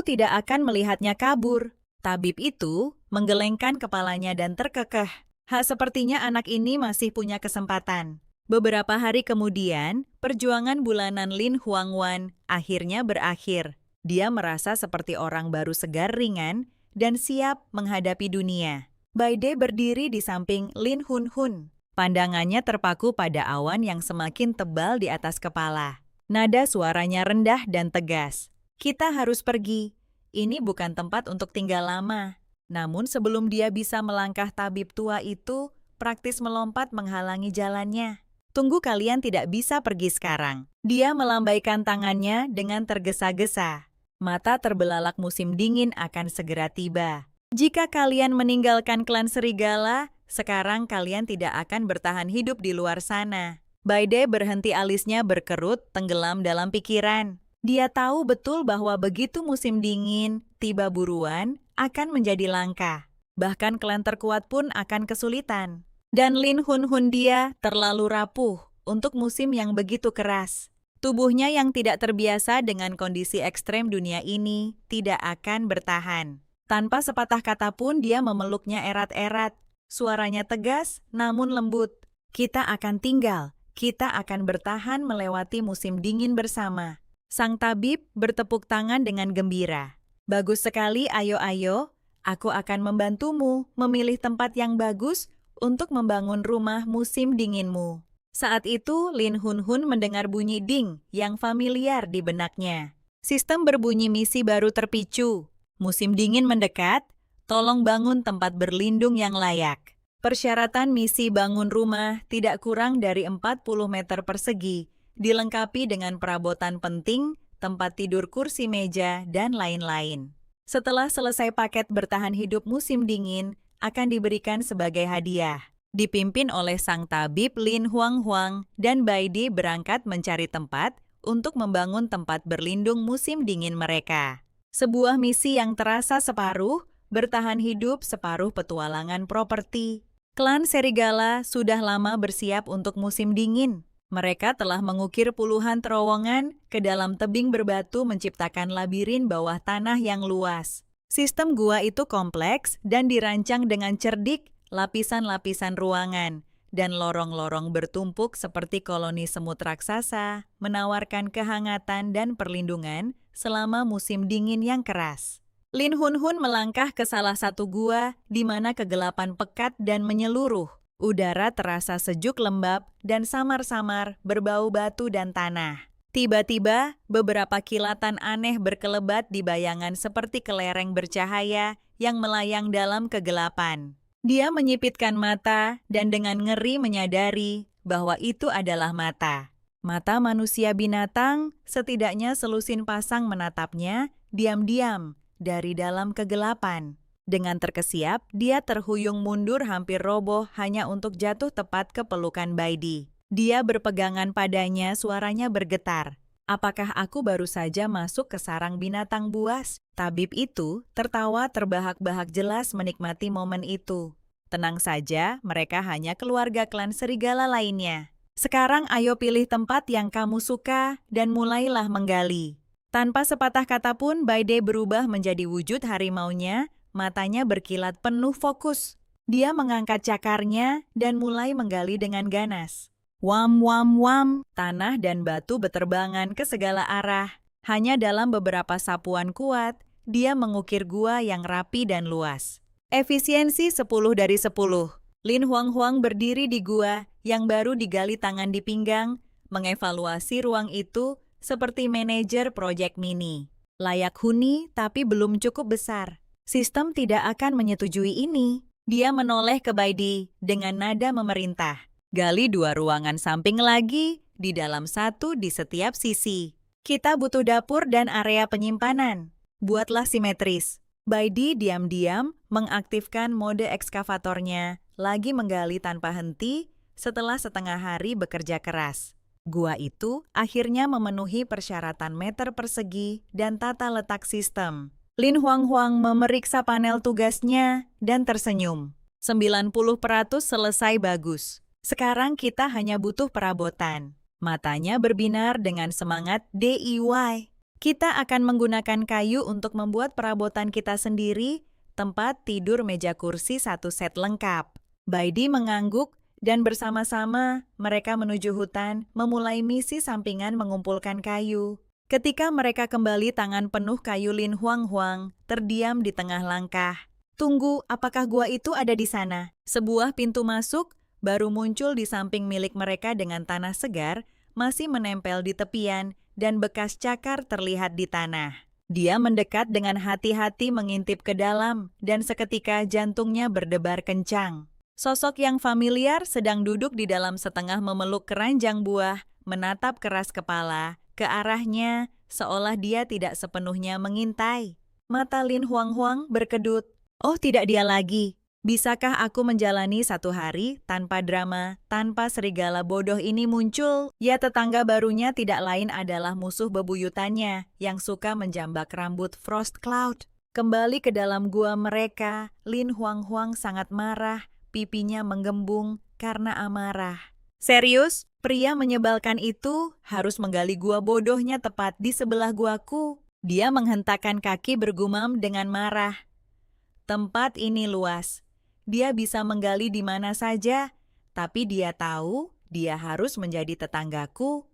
tidak akan melihatnya kabur. Tabib itu menggelengkan kepalanya dan terkekeh. Sepertinya anak ini masih punya kesempatan. Beberapa hari kemudian, perjuangan bulanan Lin Huangwan akhirnya berakhir. Dia merasa seperti orang baru segar ringan dan siap menghadapi dunia. Baide berdiri di samping Lin Hun Hun. Pandangannya terpaku pada awan yang semakin tebal di atas kepala. Nada suaranya rendah dan tegas. Kita harus pergi. Ini bukan tempat untuk tinggal lama. Namun sebelum dia bisa melangkah, tabib tua itu praktis melompat menghalangi jalannya. Tunggu, kalian tidak bisa pergi sekarang. Dia melambaikan tangannya dengan tergesa-gesa. Mata terbelalak, musim dingin akan segera tiba. Jika kalian meninggalkan klan serigala, sekarang kalian tidak akan bertahan hidup di luar sana. Baide berhenti, alisnya berkerut, tenggelam dalam pikiran. Dia tahu betul bahwa begitu musim dingin tiba buruan akan menjadi langka. Bahkan klan terkuat pun akan kesulitan. Dan Lin Hun Hun dia terlalu rapuh untuk musim yang begitu keras. Tubuhnya yang tidak terbiasa dengan kondisi ekstrem dunia ini tidak akan bertahan. Tanpa sepatah kata pun dia memeluknya erat-erat. Suaranya tegas namun lembut. Kita akan tinggal, kita akan bertahan melewati musim dingin bersama. Sang tabib bertepuk tangan dengan gembira. Bagus sekali, ayo, aku akan membantumu memilih tempat yang bagus untuk membangun rumah musim dinginmu. Saat itu, Lin Hun Hun mendengar bunyi ding yang familiar di benaknya. Sistem berbunyi misi baru terpicu. Musim dingin mendekat, tolong bangun tempat berlindung yang layak. Persyaratan misi bangun rumah tidak kurang dari 40 meter persegi, dilengkapi dengan perabotan penting, tempat tidur, kursi meja, dan lain-lain. Setelah selesai, paket bertahan hidup musim dingin akan diberikan sebagai hadiah. Dipimpin oleh sang tabib Lin Huang Huang dan Baide berangkat mencari tempat untuk membangun tempat berlindung musim dingin mereka. Sebuah misi yang terasa separuh bertahan hidup, separuh petualangan properti. Klan serigala sudah lama bersiap untuk musim dingin. Mereka telah mengukir puluhan terowongan ke dalam tebing berbatu menciptakan labirin bawah tanah yang luas. Sistem gua itu kompleks dan dirancang dengan cerdik, lapisan-lapisan ruangan, dan lorong-lorong bertumpuk seperti koloni semut raksasa, menawarkan kehangatan dan perlindungan selama musim dingin yang keras. Lin Hun Hun melangkah ke salah satu gua di mana kegelapan pekat dan menyeluruh. Udara terasa sejuk lembab dan samar-samar berbau batu dan tanah. Tiba-tiba, beberapa kilatan aneh berkelebat di bayangan seperti kelereng bercahaya yang melayang dalam kegelapan. Dia menyipitkan mata dan dengan ngeri menyadari bahwa itu adalah mata. Mata manusia binatang, setidaknya selusin pasang menatapnya diam-diam dari dalam kegelapan. Dengan terkesiap, dia terhuyung mundur hampir roboh hanya untuk jatuh tepat ke pelukan Baidi. Dia berpegangan padanya, suaranya bergetar. Apakah aku baru saja masuk ke sarang binatang buas? Tabib itu tertawa terbahak-bahak jelas menikmati momen itu. Tenang saja, mereka hanya keluarga klan serigala lainnya. Sekarang ayo pilih tempat yang kamu suka dan mulailah menggali. Tanpa sepatah kata pun, Baidi berubah menjadi wujud harimaunya. Matanya berkilat penuh fokus. Dia mengangkat cakarnya dan mulai menggali dengan ganas. Wam wam wam, tanah dan batu beterbangan ke segala arah. Hanya dalam beberapa sapuan kuat, dia mengukir gua yang rapi dan luas. Efisiensi 10 dari 10. Lin Huang Huang berdiri di gua yang baru digali tangan di pinggang, mengevaluasi ruang itu seperti manajer proyek mini. Layak huni tapi belum cukup besar. Sistem tidak akan menyetujui ini. Dia menoleh ke Baidi dengan nada memerintah. Gali 2 ruangan samping lagi, di dalam 1 di setiap sisi. Kita butuh dapur dan area penyimpanan. Buatlah simetris. Baidi diam-diam mengaktifkan mode ekskavatornya, lagi menggali tanpa henti setelah setengah hari bekerja keras. Gua itu akhirnya memenuhi persyaratan meter persegi dan tata letak sistem. Lin Huang Huang memeriksa panel tugasnya dan tersenyum. 90% selesai bagus. Sekarang kita hanya butuh perabotan. Matanya berbinar dengan semangat DIY. Kita akan menggunakan kayu untuk membuat perabotan kita sendiri, tempat tidur meja kursi 1 set lengkap. Baidi mengangguk dan bersama-sama mereka menuju hutan memulai misi sampingan mengumpulkan kayu. Ketika mereka kembali tangan penuh kayu, Lin Huang Huang terdiam di tengah langkah. Tunggu, apakah gua itu ada di sana? Sebuah pintu masuk baru muncul di samping milik mereka dengan tanah segar, masih menempel di tepian dan bekas cakar terlihat di tanah. Dia mendekat dengan hati-hati mengintip ke dalam dan seketika jantungnya berdebar kencang. Sosok yang familiar sedang duduk di dalam setengah memeluk keranjang buah, menatap keras kepala ke arahnya, seolah dia tidak sepenuhnya mengintai. Mata Lin Huang Huang berkedut. Oh, tidak dia lagi. Bisakah aku menjalani 1 hari tanpa drama, tanpa serigala bodoh ini muncul? Ya, tetangga barunya tidak lain adalah musuh bebuyutannya yang suka menjambak rambut Frost Cloud. Kembali ke dalam gua mereka, Lin Huang Huang sangat marah, pipinya menggembung karena amarah. Serius? Pria menyebalkan itu harus menggali gua bodohnya tepat di sebelah guaku. Dia menghentakkan kaki bergumam dengan marah. Tempat ini luas. Dia bisa menggali di mana saja, tapi dia tahu dia harus menjadi tetanggaku.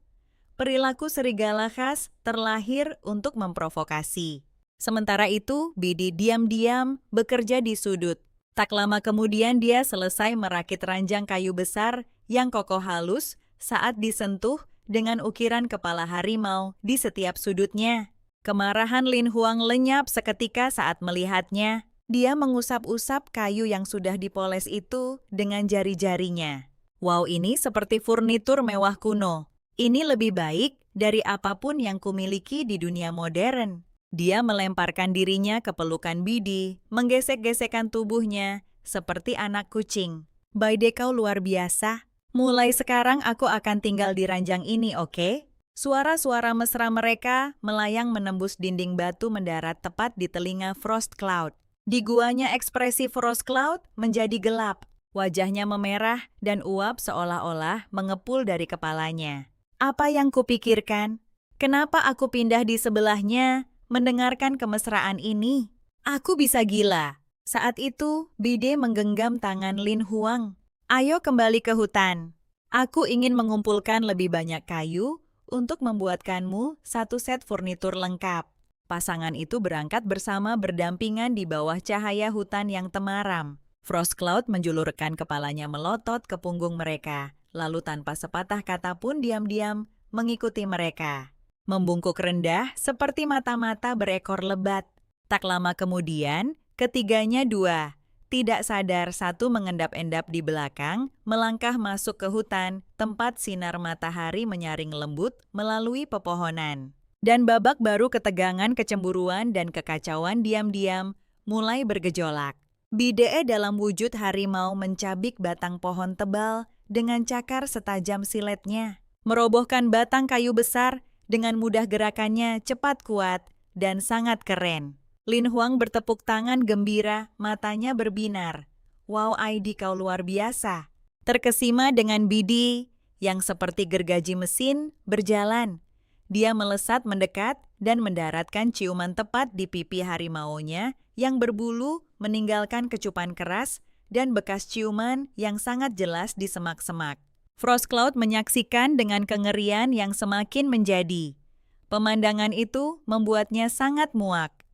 Perilaku serigala khas terlahir untuk memprovokasi. Sementara itu, Bidi diam-diam bekerja di sudut. Tak lama kemudian dia selesai merakit ranjang kayu besar yang kokoh halus saat disentuh dengan ukiran kepala harimau di setiap sudutnya. Kemarahan Lin Huang lenyap seketika saat melihatnya. Dia mengusap-usap kayu yang sudah dipoles itu dengan jari-jarinya. Wow, ini seperti furnitur mewah kuno. Ini lebih baik dari apapun yang kumiliki di dunia modern. Dia melemparkan dirinya ke pelukan Bidi, menggesek-gesekkan tubuhnya seperti anak kucing. Baidi, kau luar biasa. Mulai sekarang aku akan tinggal di ranjang ini, oke? Suara-suara mesra mereka melayang menembus dinding batu mendarat tepat di telinga Frost Cloud. Di guanya ekspresi Frost Cloud menjadi gelap. Wajahnya memerah dan uap seolah-olah mengepul dari kepalanya. Apa yang kupikirkan? Kenapa aku pindah di sebelahnya mendengarkan kemesraan ini? Aku bisa gila. Saat itu, Bide menggenggam tangan Lin Huang. Ayo kembali ke hutan. Aku ingin mengumpulkan lebih banyak kayu untuk membuatkanmu satu set furnitur lengkap. Pasangan itu berangkat bersama berdampingan di bawah cahaya hutan yang temaram. Frost Cloud menjulurkan kepalanya melotot ke punggung mereka, lalu tanpa sepatah kata pun diam-diam mengikuti mereka. Membungkuk rendah seperti mata-mata berekor lebat. Tak lama kemudian, ketiganya dua. Tidak sadar satu mengendap-endap di belakang, melangkah masuk ke hutan, tempat sinar matahari menyaring lembut melalui pepohonan. Dan babak baru ketegangan, kecemburuan, dan kekacauan diam-diam mulai bergejolak. Bide dalam wujud harimau mencabik batang pohon tebal dengan cakar setajam siletnya. Merobohkan batang kayu besar dengan mudah, gerakannya cepat, kuat, dan sangat keren. Lin Huang bertepuk tangan gembira, matanya berbinar. Wow, ID kau luar biasa. Terkesima dengan Bide yang seperti gergaji mesin berjalan. Dia melesat mendekat dan mendaratkan ciuman tepat di pipi harimaunya yang berbulu, meninggalkan kecupan keras dan bekas ciuman yang sangat jelas di semak-semak. Frost Cloud menyaksikan dengan kengerian yang semakin menjadi. Pemandangan itu membuatnya sangat muak.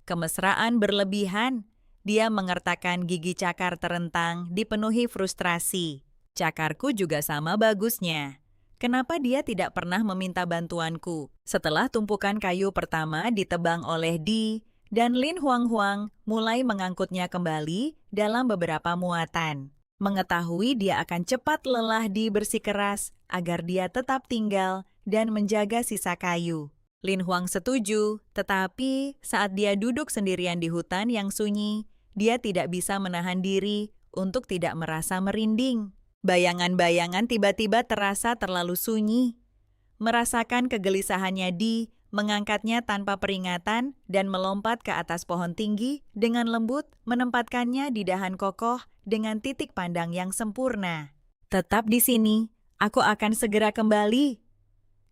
Kemesraan berlebihan, dia mengertakkan gigi cakar terentang dipenuhi frustrasi. Cakarku juga sama bagusnya. Kenapa dia tidak pernah meminta bantuanku? Setelah tumpukan kayu pertama ditebang oleh Di, dan Lin Huang mulai mengangkutnya kembali dalam beberapa muatan. Mengetahui dia akan cepat lelah, Di bersikeras agar dia tetap tinggal dan menjaga sisa kayu. Lin Huang setuju, tetapi saat dia duduk sendirian di hutan yang sunyi, dia tidak bisa menahan diri untuk tidak merasa merinding. Bayangan-bayangan tiba-tiba terasa terlalu sunyi. Merasakan kegelisahannya, Di mengangkatnya tanpa peringatan dan melompat ke atas pohon tinggi dengan lembut, menempatkannya di dahan kokoh dengan titik pandang yang sempurna. Tetap di sini, aku akan segera kembali,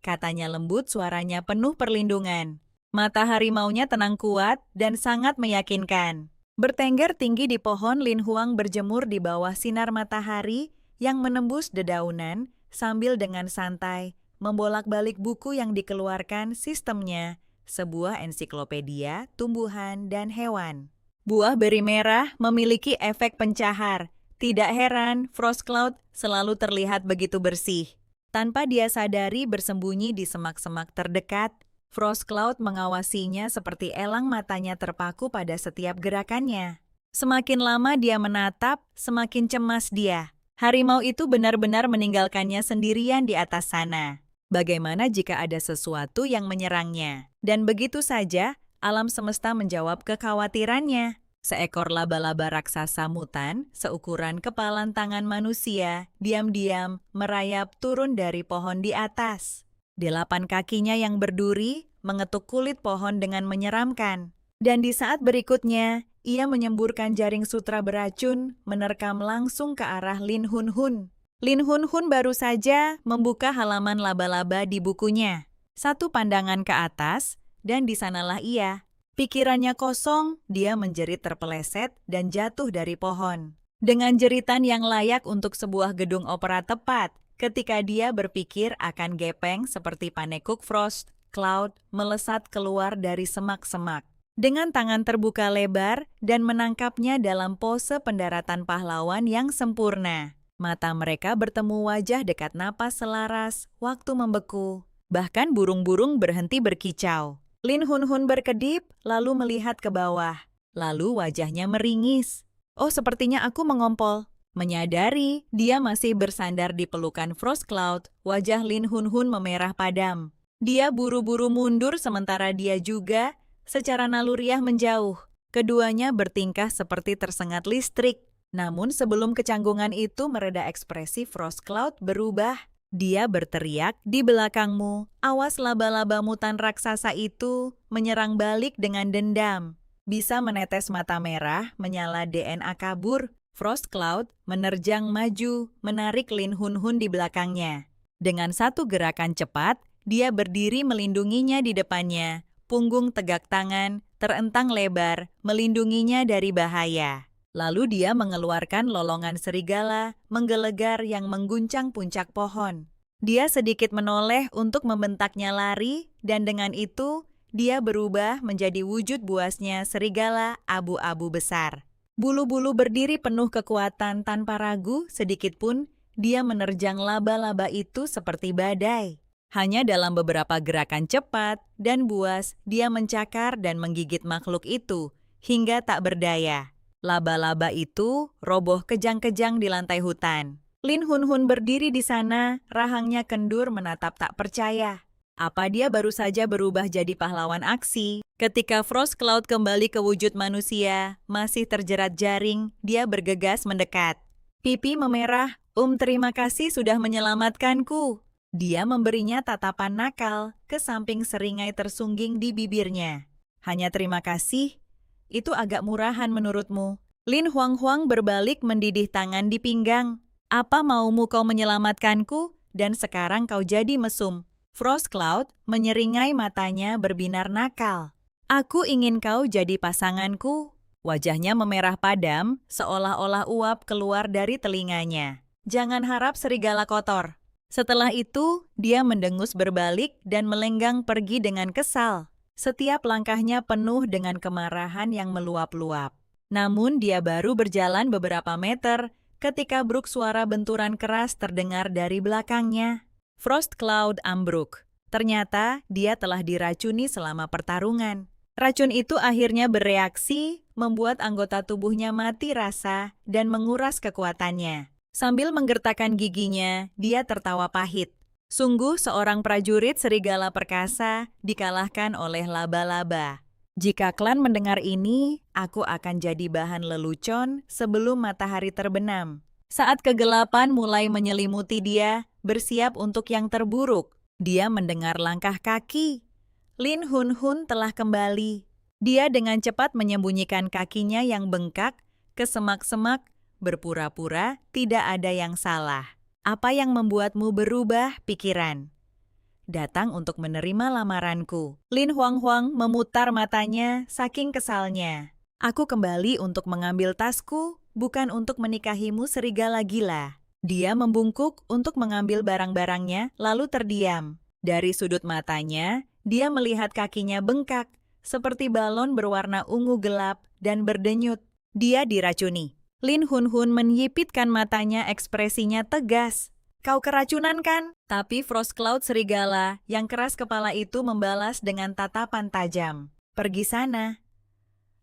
katanya lembut, suaranya penuh perlindungan. Mata harimaunya tenang, kuat, dan sangat meyakinkan. Bertengger tinggi di pohon, Lin Huang berjemur di bawah sinar matahari yang menembus dedaunan sambil dengan santai membolak-balik buku yang dikeluarkan sistemnya, sebuah ensiklopedia tumbuhan dan hewan. Buah beri merah memiliki efek pencahar. Tidak heran Frost Cloud selalu terlihat begitu bersih. Tanpa dia sadari bersembunyi di semak-semak terdekat, Frost Cloud mengawasinya seperti elang, matanya terpaku pada setiap gerakannya. Semakin lama dia menatap, semakin cemas dia. Harimau itu benar-benar meninggalkannya sendirian di atas sana. Bagaimana jika ada sesuatu yang menyerangnya? Dan begitu saja, alam semesta menjawab kekhawatirannya. Seekor laba-laba raksasa mutan, seukuran kepalan tangan manusia, diam-diam merayap turun dari pohon di atas. 8 kakinya yang berduri mengetuk kulit pohon dengan menyeramkan. Dan di saat berikutnya, ia menyemburkan jaring sutra beracun, menerkam langsung ke arah Lin Hun. Lin Hun baru saja membuka halaman laba-laba di bukunya. Satu pandangan ke atas, dan di sanalah ia. Pikirannya kosong, dia menjerit terpeleset dan jatuh dari pohon. Dengan jeritan yang layak untuk sebuah gedung opera, tepat ketika dia berpikir akan gepeng seperti panekuk, Frost Cloud melesat keluar dari semak-semak. Dengan tangan terbuka lebar dan menangkapnya dalam pose pendaratan pahlawan yang sempurna. Mata mereka bertemu, wajah dekat, napas selaras, waktu membeku. Bahkan burung-burung berhenti berkicau. Lin Hun berkedip, lalu melihat ke bawah. Lalu wajahnya meringis. Oh, sepertinya aku mengompol. Menyadari dia masih bersandar di pelukan Frost Cloud, wajah Lin Hun memerah padam. Dia buru-buru mundur sementara dia juga secara naluriah menjauh. Keduanya bertingkah seperti tersengat listrik. Namun sebelum kecanggungan itu mereda, ekspresi Frost Cloud berubah. Dia berteriak, di belakangmu, awas, laba-laba mutan raksasa itu menyerang balik dengan dendam. Bisa menetes mata merah, menyala DNA kabur. Frost Cloud menerjang maju, menarik Lin Hun di belakangnya. Dengan satu gerakan cepat, dia berdiri melindunginya di depannya. Punggung tegak tangan, terentang lebar, melindunginya dari bahaya. Lalu dia mengeluarkan lolongan serigala, menggelegar yang mengguncang puncak pohon. Dia sedikit menoleh untuk membentaknya lari, dan dengan itu, dia berubah menjadi wujud buasnya serigala abu-abu besar. Bulu-bulu berdiri penuh kekuatan tanpa ragu sedikitpun, dia menerjang laba-laba itu seperti badai. Hanya dalam beberapa gerakan cepat dan buas, dia mencakar dan menggigit makhluk itu, hingga tak berdaya. Laba-laba itu roboh kejang-kejang di lantai hutan. Lin Hun berdiri di sana, rahangnya kendur menatap tak percaya. Apa dia baru saja berubah jadi pahlawan aksi? Ketika Frost Cloud kembali ke wujud manusia, masih terjerat jaring, dia bergegas mendekat. Pipi memerah, terima kasih sudah menyelamatkanku. Dia memberinya tatapan nakal ke samping seringai tersungging di bibirnya. Hanya terima kasih? Itu agak murahan menurutmu. Lin Huang berbalik mendidih tangan di pinggang. Apa maumu kau menyelamatkanku? Dan sekarang kau jadi mesum. Frost Cloud menyeringai matanya berbinar nakal. Aku ingin kau jadi pasanganku. Wajahnya memerah padam, seolah-olah uap keluar dari telinganya. Jangan harap serigala kotor. Setelah itu, dia mendengus berbalik dan melenggang pergi dengan kesal. Setiap langkahnya penuh dengan kemarahan yang meluap-luap. Namun dia baru berjalan beberapa meter ketika bruk suara benturan keras terdengar dari belakangnya. Frost Cloud ambruk. Ternyata dia telah diracuni selama pertarungan. Racun itu akhirnya bereaksi, membuat anggota tubuhnya mati rasa dan menguras kekuatannya. Sambil menggertakkan giginya, dia tertawa pahit. Sungguh seorang prajurit serigala perkasa dikalahkan oleh laba-laba. Jika klan mendengar ini, aku akan jadi bahan lelucon sebelum matahari terbenam. Saat kegelapan mulai menyelimuti dia, bersiap untuk yang terburuk. Dia mendengar langkah kaki. Lin Hun telah kembali. Dia dengan cepat menyembunyikan kakinya yang bengkak ke semak-semak, berpura-pura tidak ada yang salah. Apa yang membuatmu berubah pikiran? Datang untuk menerima lamaranku. Lin Huang memutar matanya saking kesalnya. Aku kembali untuk mengambil tasku, bukan untuk menikahimu serigala gila. Dia membungkuk untuk mengambil barang-barangnya, lalu terdiam. Dari sudut matanya, dia melihat kakinya bengkak, seperti balon berwarna ungu gelap dan berdenyut. Dia diracuni. Lin Hun menyipitkan matanya, ekspresinya tegas. Kau keracunan kan? Tapi Frost Cloud serigala yang keras kepala itu membalas dengan tatapan tajam. Pergi sana.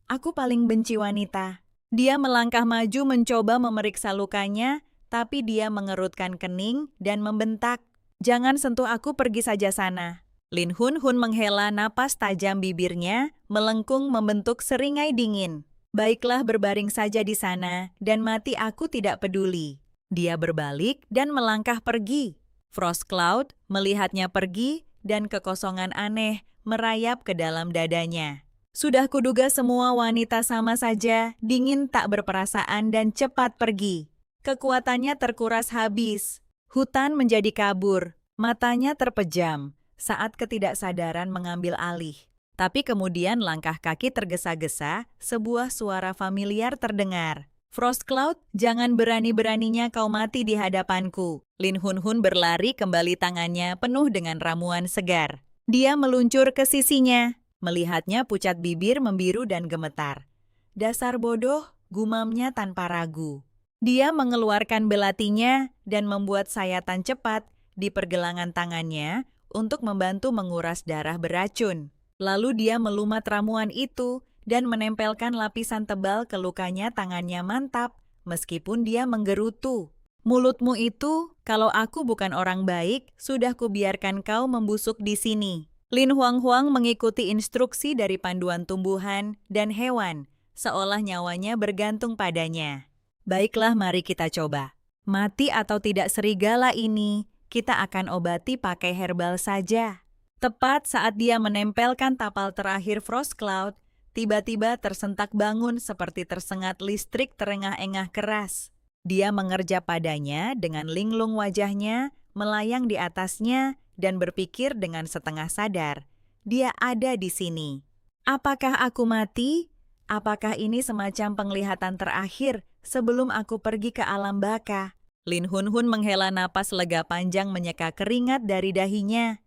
Aku paling benci wanita. Dia melangkah maju mencoba memeriksa lukanya, tapi dia mengerutkan kening dan membentak. Jangan sentuh aku, pergi saja sana. Lin Hun menghela napas tajam, bibirnya melengkung membentuk seringai dingin. Baiklah, berbaring saja di sana dan mati aku tidak peduli. Dia berbalik dan melangkah pergi. Frost Cloud melihatnya pergi dan kekosongan aneh merayap ke dalam dadanya. Sudah kuduga semua wanita sama saja, dingin tak berperasaan dan cepat pergi. Kekuatannya terkuras habis. Hutan menjadi kabur, matanya terpejam saat ketidaksadaran mengambil alih. Tapi kemudian langkah kaki tergesa-gesa, sebuah suara familiar terdengar. Frost Cloud, jangan berani-beraninya kau mati di hadapanku. Lin Hun berlari kembali, tangannya penuh dengan ramuan segar. Dia meluncur ke sisinya. Melihatnya, pucat bibir membiru dan gemetar. Dasar bodoh, gumamnya tanpa ragu. Dia mengeluarkan belatinya dan membuat sayatan cepat di pergelangan tangannya untuk membantu menguras darah beracun. Lalu dia melumat ramuan itu dan menempelkan lapisan tebal ke lukanya. Tangannya mantap, meskipun dia menggerutu. Mulutmu itu, kalau aku bukan orang baik, sudah kubiarkan kau membusuk di sini. Lin Huang mengikuti instruksi dari panduan tumbuhan dan hewan, seolah nyawanya bergantung padanya. Baiklah, mari kita coba. Mati atau tidak serigala ini, kita akan obati pakai herbal saja. Tepat saat dia menempelkan tapal terakhir Frost Cloud, tiba-tiba tersentak bangun seperti tersengat listrik terengah-engah keras. Dia mengerja padanya dengan linglung wajahnya, melayang di atasnya, dan berpikir dengan setengah sadar. Dia ada di sini. Apakah aku mati? Apakah ini semacam penglihatan terakhir sebelum aku pergi ke alam baka? Lin Hun menghela napas lega panjang menyeka keringat dari dahinya.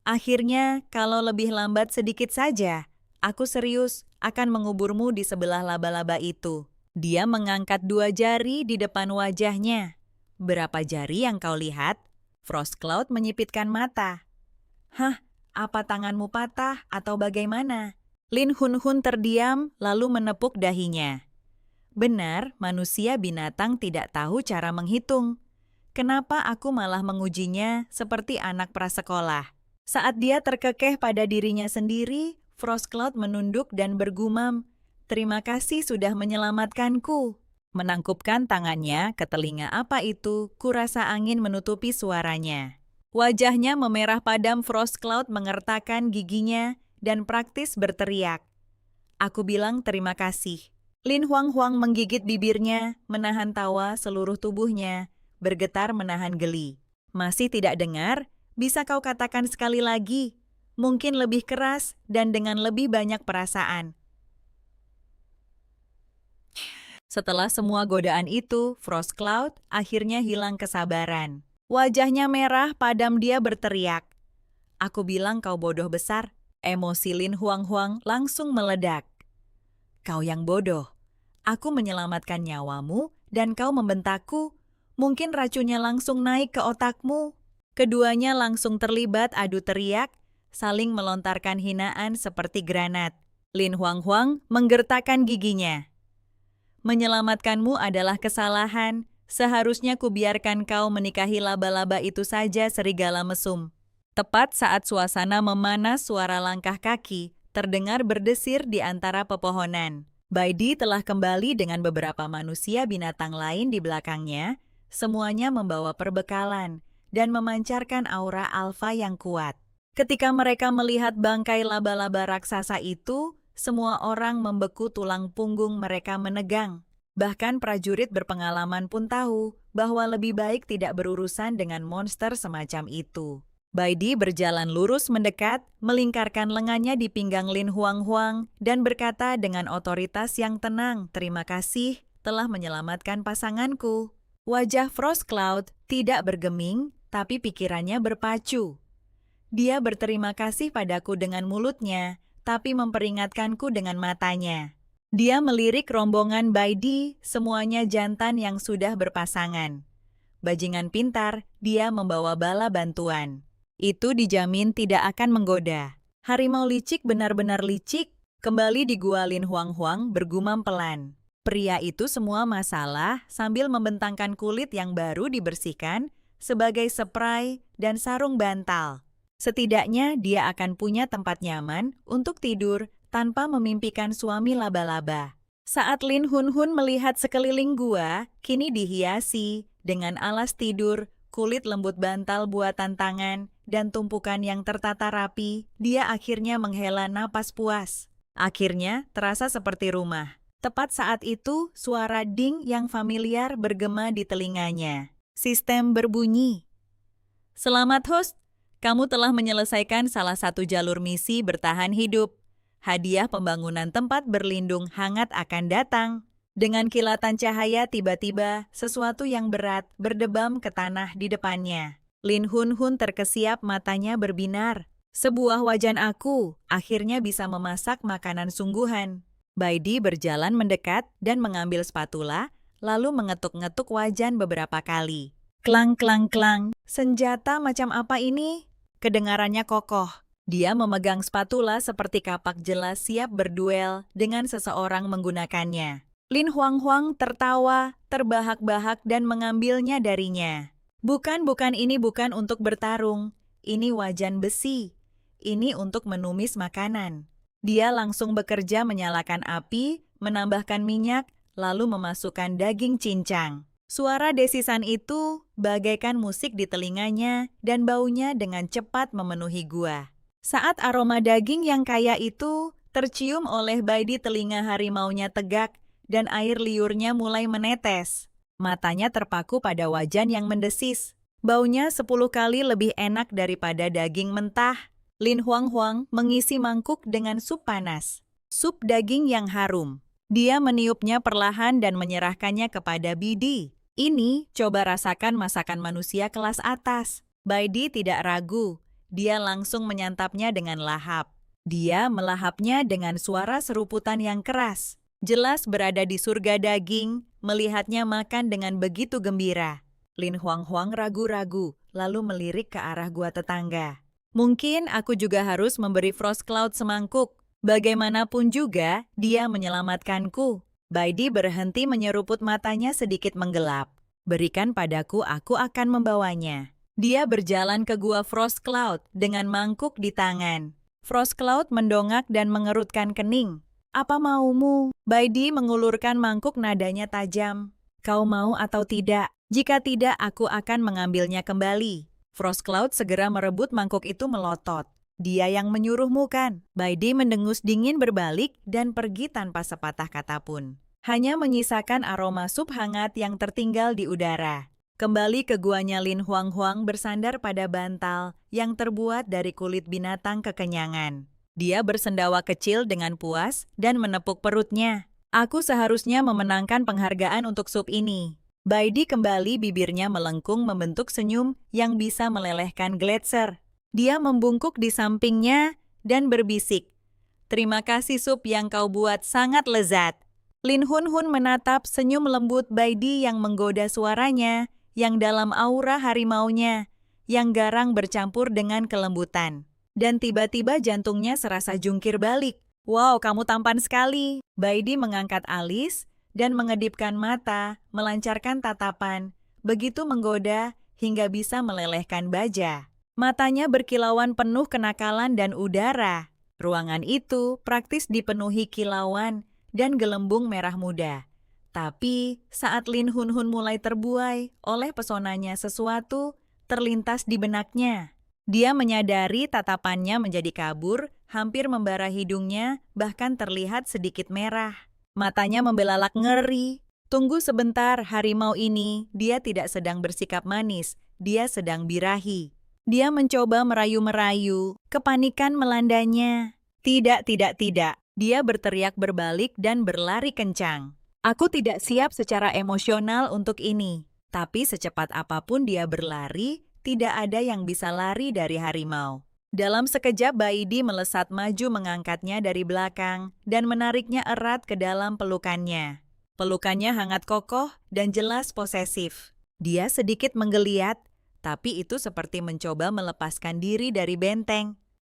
Akhirnya, kalau lebih lambat sedikit saja, aku serius akan menguburmu di sebelah laba-laba itu. Dia mengangkat 2 jari di depan wajahnya. Berapa jari yang kau lihat? Frost Cloud menyipitkan mata. Hah, apa tanganmu patah atau bagaimana? Lin Hun terdiam lalu menepuk dahinya. Benar, manusia binatang tidak tahu cara menghitung. Kenapa aku malah mengujinya seperti anak prasekolah? Saat dia terkekeh pada dirinya sendiri, Frost Cloud menunduk dan bergumam, "Terima kasih sudah menyelamatkanku." Menangkupkan tangannya ke telinga apa itu, kurasa angin menutupi suaranya. Wajahnya memerah padam. Frost Cloud mengertakkan giginya dan praktis berteriak, "Aku bilang terima kasih." Lin Huang menggigit bibirnya, menahan tawa seluruh tubuhnya, bergetar menahan geli. Masih tidak dengar? Bisa kau katakan sekali lagi, mungkin lebih keras dan dengan lebih banyak perasaan. Setelah semua godaan itu, Frost Cloud akhirnya hilang kesabaran. Wajahnya merah padam, dia berteriak, "Aku bilang kau bodoh besar." Emosi Lin Huang langsung meledak. "Kau yang bodoh. Aku menyelamatkan nyawamu dan kau membentakku. Mungkin racunnya langsung naik ke otakmu." Keduanya langsung terlibat adu teriak, saling melontarkan hinaan seperti granat. Lin Huang menggertakkan giginya. "Menyelamatkanmu adalah kesalahan. Seharusnya kubiarkan kau menikahi laba-laba itu saja," serigala mesum. Tepat saat suasana memanas, suara langkah kaki terdengar berdesir di antara pepohonan. Baidi telah kembali dengan beberapa manusia binatang lain di belakangnya, semuanya membawa perbekalan dan memancarkan aura alfa yang kuat. Ketika mereka melihat bangkai laba-laba raksasa itu, semua orang membeku, tulang punggung mereka menegang. Bahkan prajurit berpengalaman pun tahu bahwa lebih baik tidak berurusan dengan monster semacam itu. Baidi berjalan lurus mendekat, melingkarkan lengannya di pinggang Lin Huang dan berkata dengan otoritas yang tenang, "Terima kasih telah menyelamatkan pasanganku." Wajah Frost Cloud tidak bergeming, tapi pikirannya berpacu. Dia berterima kasih padaku dengan mulutnya, tapi memperingatkanku dengan matanya. Dia melirik rombongan Baidi, semuanya jantan yang sudah berpasangan. Bajingan pintar, dia membawa bala bantuan. Itu dijamin tidak akan menggoda. Harimau licik benar-benar licik, kembali di gua. Lin Huang bergumam pelan. Pria itu semua masalah sambil membentangkan kulit yang baru dibersihkan sebagai spray dan sarung bantal. Setidaknya dia akan punya tempat nyaman untuk tidur tanpa memimpikan suami laba-laba. Saat Lin Hun melihat sekeliling gua, kini dihiasi dengan alas tidur, kulit lembut bantal buatan tangan, dan tumpukan yang tertata rapi, dia akhirnya menghela napas puas. Akhirnya terasa seperti rumah. Tepat saat itu, suara ding yang familiar bergema di telinganya. Sistem berbunyi. "Selamat host, kamu telah menyelesaikan salah satu jalur misi bertahan hidup. Hadiah pembangunan tempat berlindung hangat akan datang." Dengan kilatan cahaya, tiba-tiba sesuatu yang berat berdebam ke tanah di depannya. Lin Hun terkesiap, matanya berbinar. "Sebuah wajan aku, akhirnya bisa memasak makanan sungguhan." Baidi berjalan mendekat dan mengambil spatula, lalu mengetuk-ngetuk wajan beberapa kali. Klang, klang, klang. "Senjata macam apa ini?" Kedengarannya kokoh. Dia memegang spatula seperti kapak jelas siap berduel dengan seseorang menggunakannya. Lin Huang tertawa, terbahak-bahak dan mengambilnya darinya. Bukan, ini bukan untuk bertarung. Ini wajan besi. Ini untuk menumis makanan." Dia langsung bekerja menyalakan api, menambahkan minyak, lalu memasukkan daging cincang. Suara desisan itu bagaikan musik di telinganya dan baunya dengan cepat memenuhi gua. Saat aroma daging yang kaya itu Tercium oleh Baidi, telinga harimaunya tegak dan air liurnya mulai menetes. Matanya terpaku pada wajan yang mendesis. Baunya 10 kali lebih enak daripada daging mentah. Lin Huang mengisi mangkuk dengan sup panas. Sup daging yang harum. Dia meniupnya perlahan dan menyerahkannya kepada Bidi. Ini, coba rasakan masakan manusia kelas atas. Baidi tidak ragu. Dia langsung menyantapnya dengan lahap. Dia melahapnya dengan suara seruputan yang keras. Jelas berada di surga daging, melihatnya makan dengan begitu gembira. Lin Huang ragu-ragu, lalu melirik ke arah gua tetangga. Mungkin aku juga harus memberi Frost Cloud semangkuk. Bagaimanapun juga, dia menyelamatkanku. Baidi berhenti menyeruput, matanya sedikit menggelap. Berikan padaku, aku akan membawanya. Dia berjalan ke gua Frost Cloud dengan mangkuk di tangan. Frost Cloud mendongak dan mengerutkan kening. Apa maumu? Baidi mengulurkan mangkuk, nadanya tajam. Kau mau atau tidak? Jika tidak, aku akan mengambilnya kembali. Frost Cloud segera merebut mangkuk itu melotot. Dia yang menyuruhmu kan? Baidi mendengus dingin, berbalik dan pergi tanpa sepatah kata pun. Hanya menyisakan aroma sup hangat yang tertinggal di udara. Kembali ke guanya, Lin Huang bersandar pada bantal yang terbuat dari kulit binatang kekenyangan. Dia bersendawa kecil dengan puas dan menepuk perutnya. Aku seharusnya memenangkan penghargaan untuk sup ini. Baidi kembali, bibirnya melengkung membentuk senyum yang bisa melelehkan gletser. Dia membungkuk di sampingnya dan berbisik, "Terima kasih, sup yang kau buat sangat lezat." Lin Hun menatap senyum lembut Baidi yang menggoda, suaranya yang dalam aura harimaunya, yang garang bercampur dengan kelembutan. Dan tiba-tiba jantungnya serasa jungkir balik. "Wow, kamu tampan sekali." Baidi mengangkat alis dan mengedipkan mata, melancarkan tatapan, begitu menggoda hingga bisa melelehkan baja. Matanya berkilauan penuh kenakalan dan udara. Ruangan itu praktis dipenuhi kilauan dan gelembung merah muda. Tapi saat Lin Hun mulai terbuai oleh pesonanya, sesuatu terlintas di benaknya. Dia menyadari tatapannya menjadi kabur, hampir membara hidungnya, bahkan terlihat sedikit merah. Matanya membelalak ngeri. Tunggu sebentar, harimau ini, dia tidak sedang bersikap manis, dia sedang birahi. Dia mencoba merayu-merayu, kepanikan melandanya. Tidak. Dia berteriak, berbalik dan berlari kencang. Aku tidak siap secara emosional untuk ini. Tapi secepat apapun dia berlari, tidak ada yang bisa lari dari harimau. Dalam sekejap Baidi melesat maju, mengangkatnya dari belakang dan menariknya erat ke dalam pelukannya. Pelukannya hangat, kokoh, dan jelas posesif. Dia sedikit menggeliat, tapi itu seperti mencoba melepaskan diri dari benteng.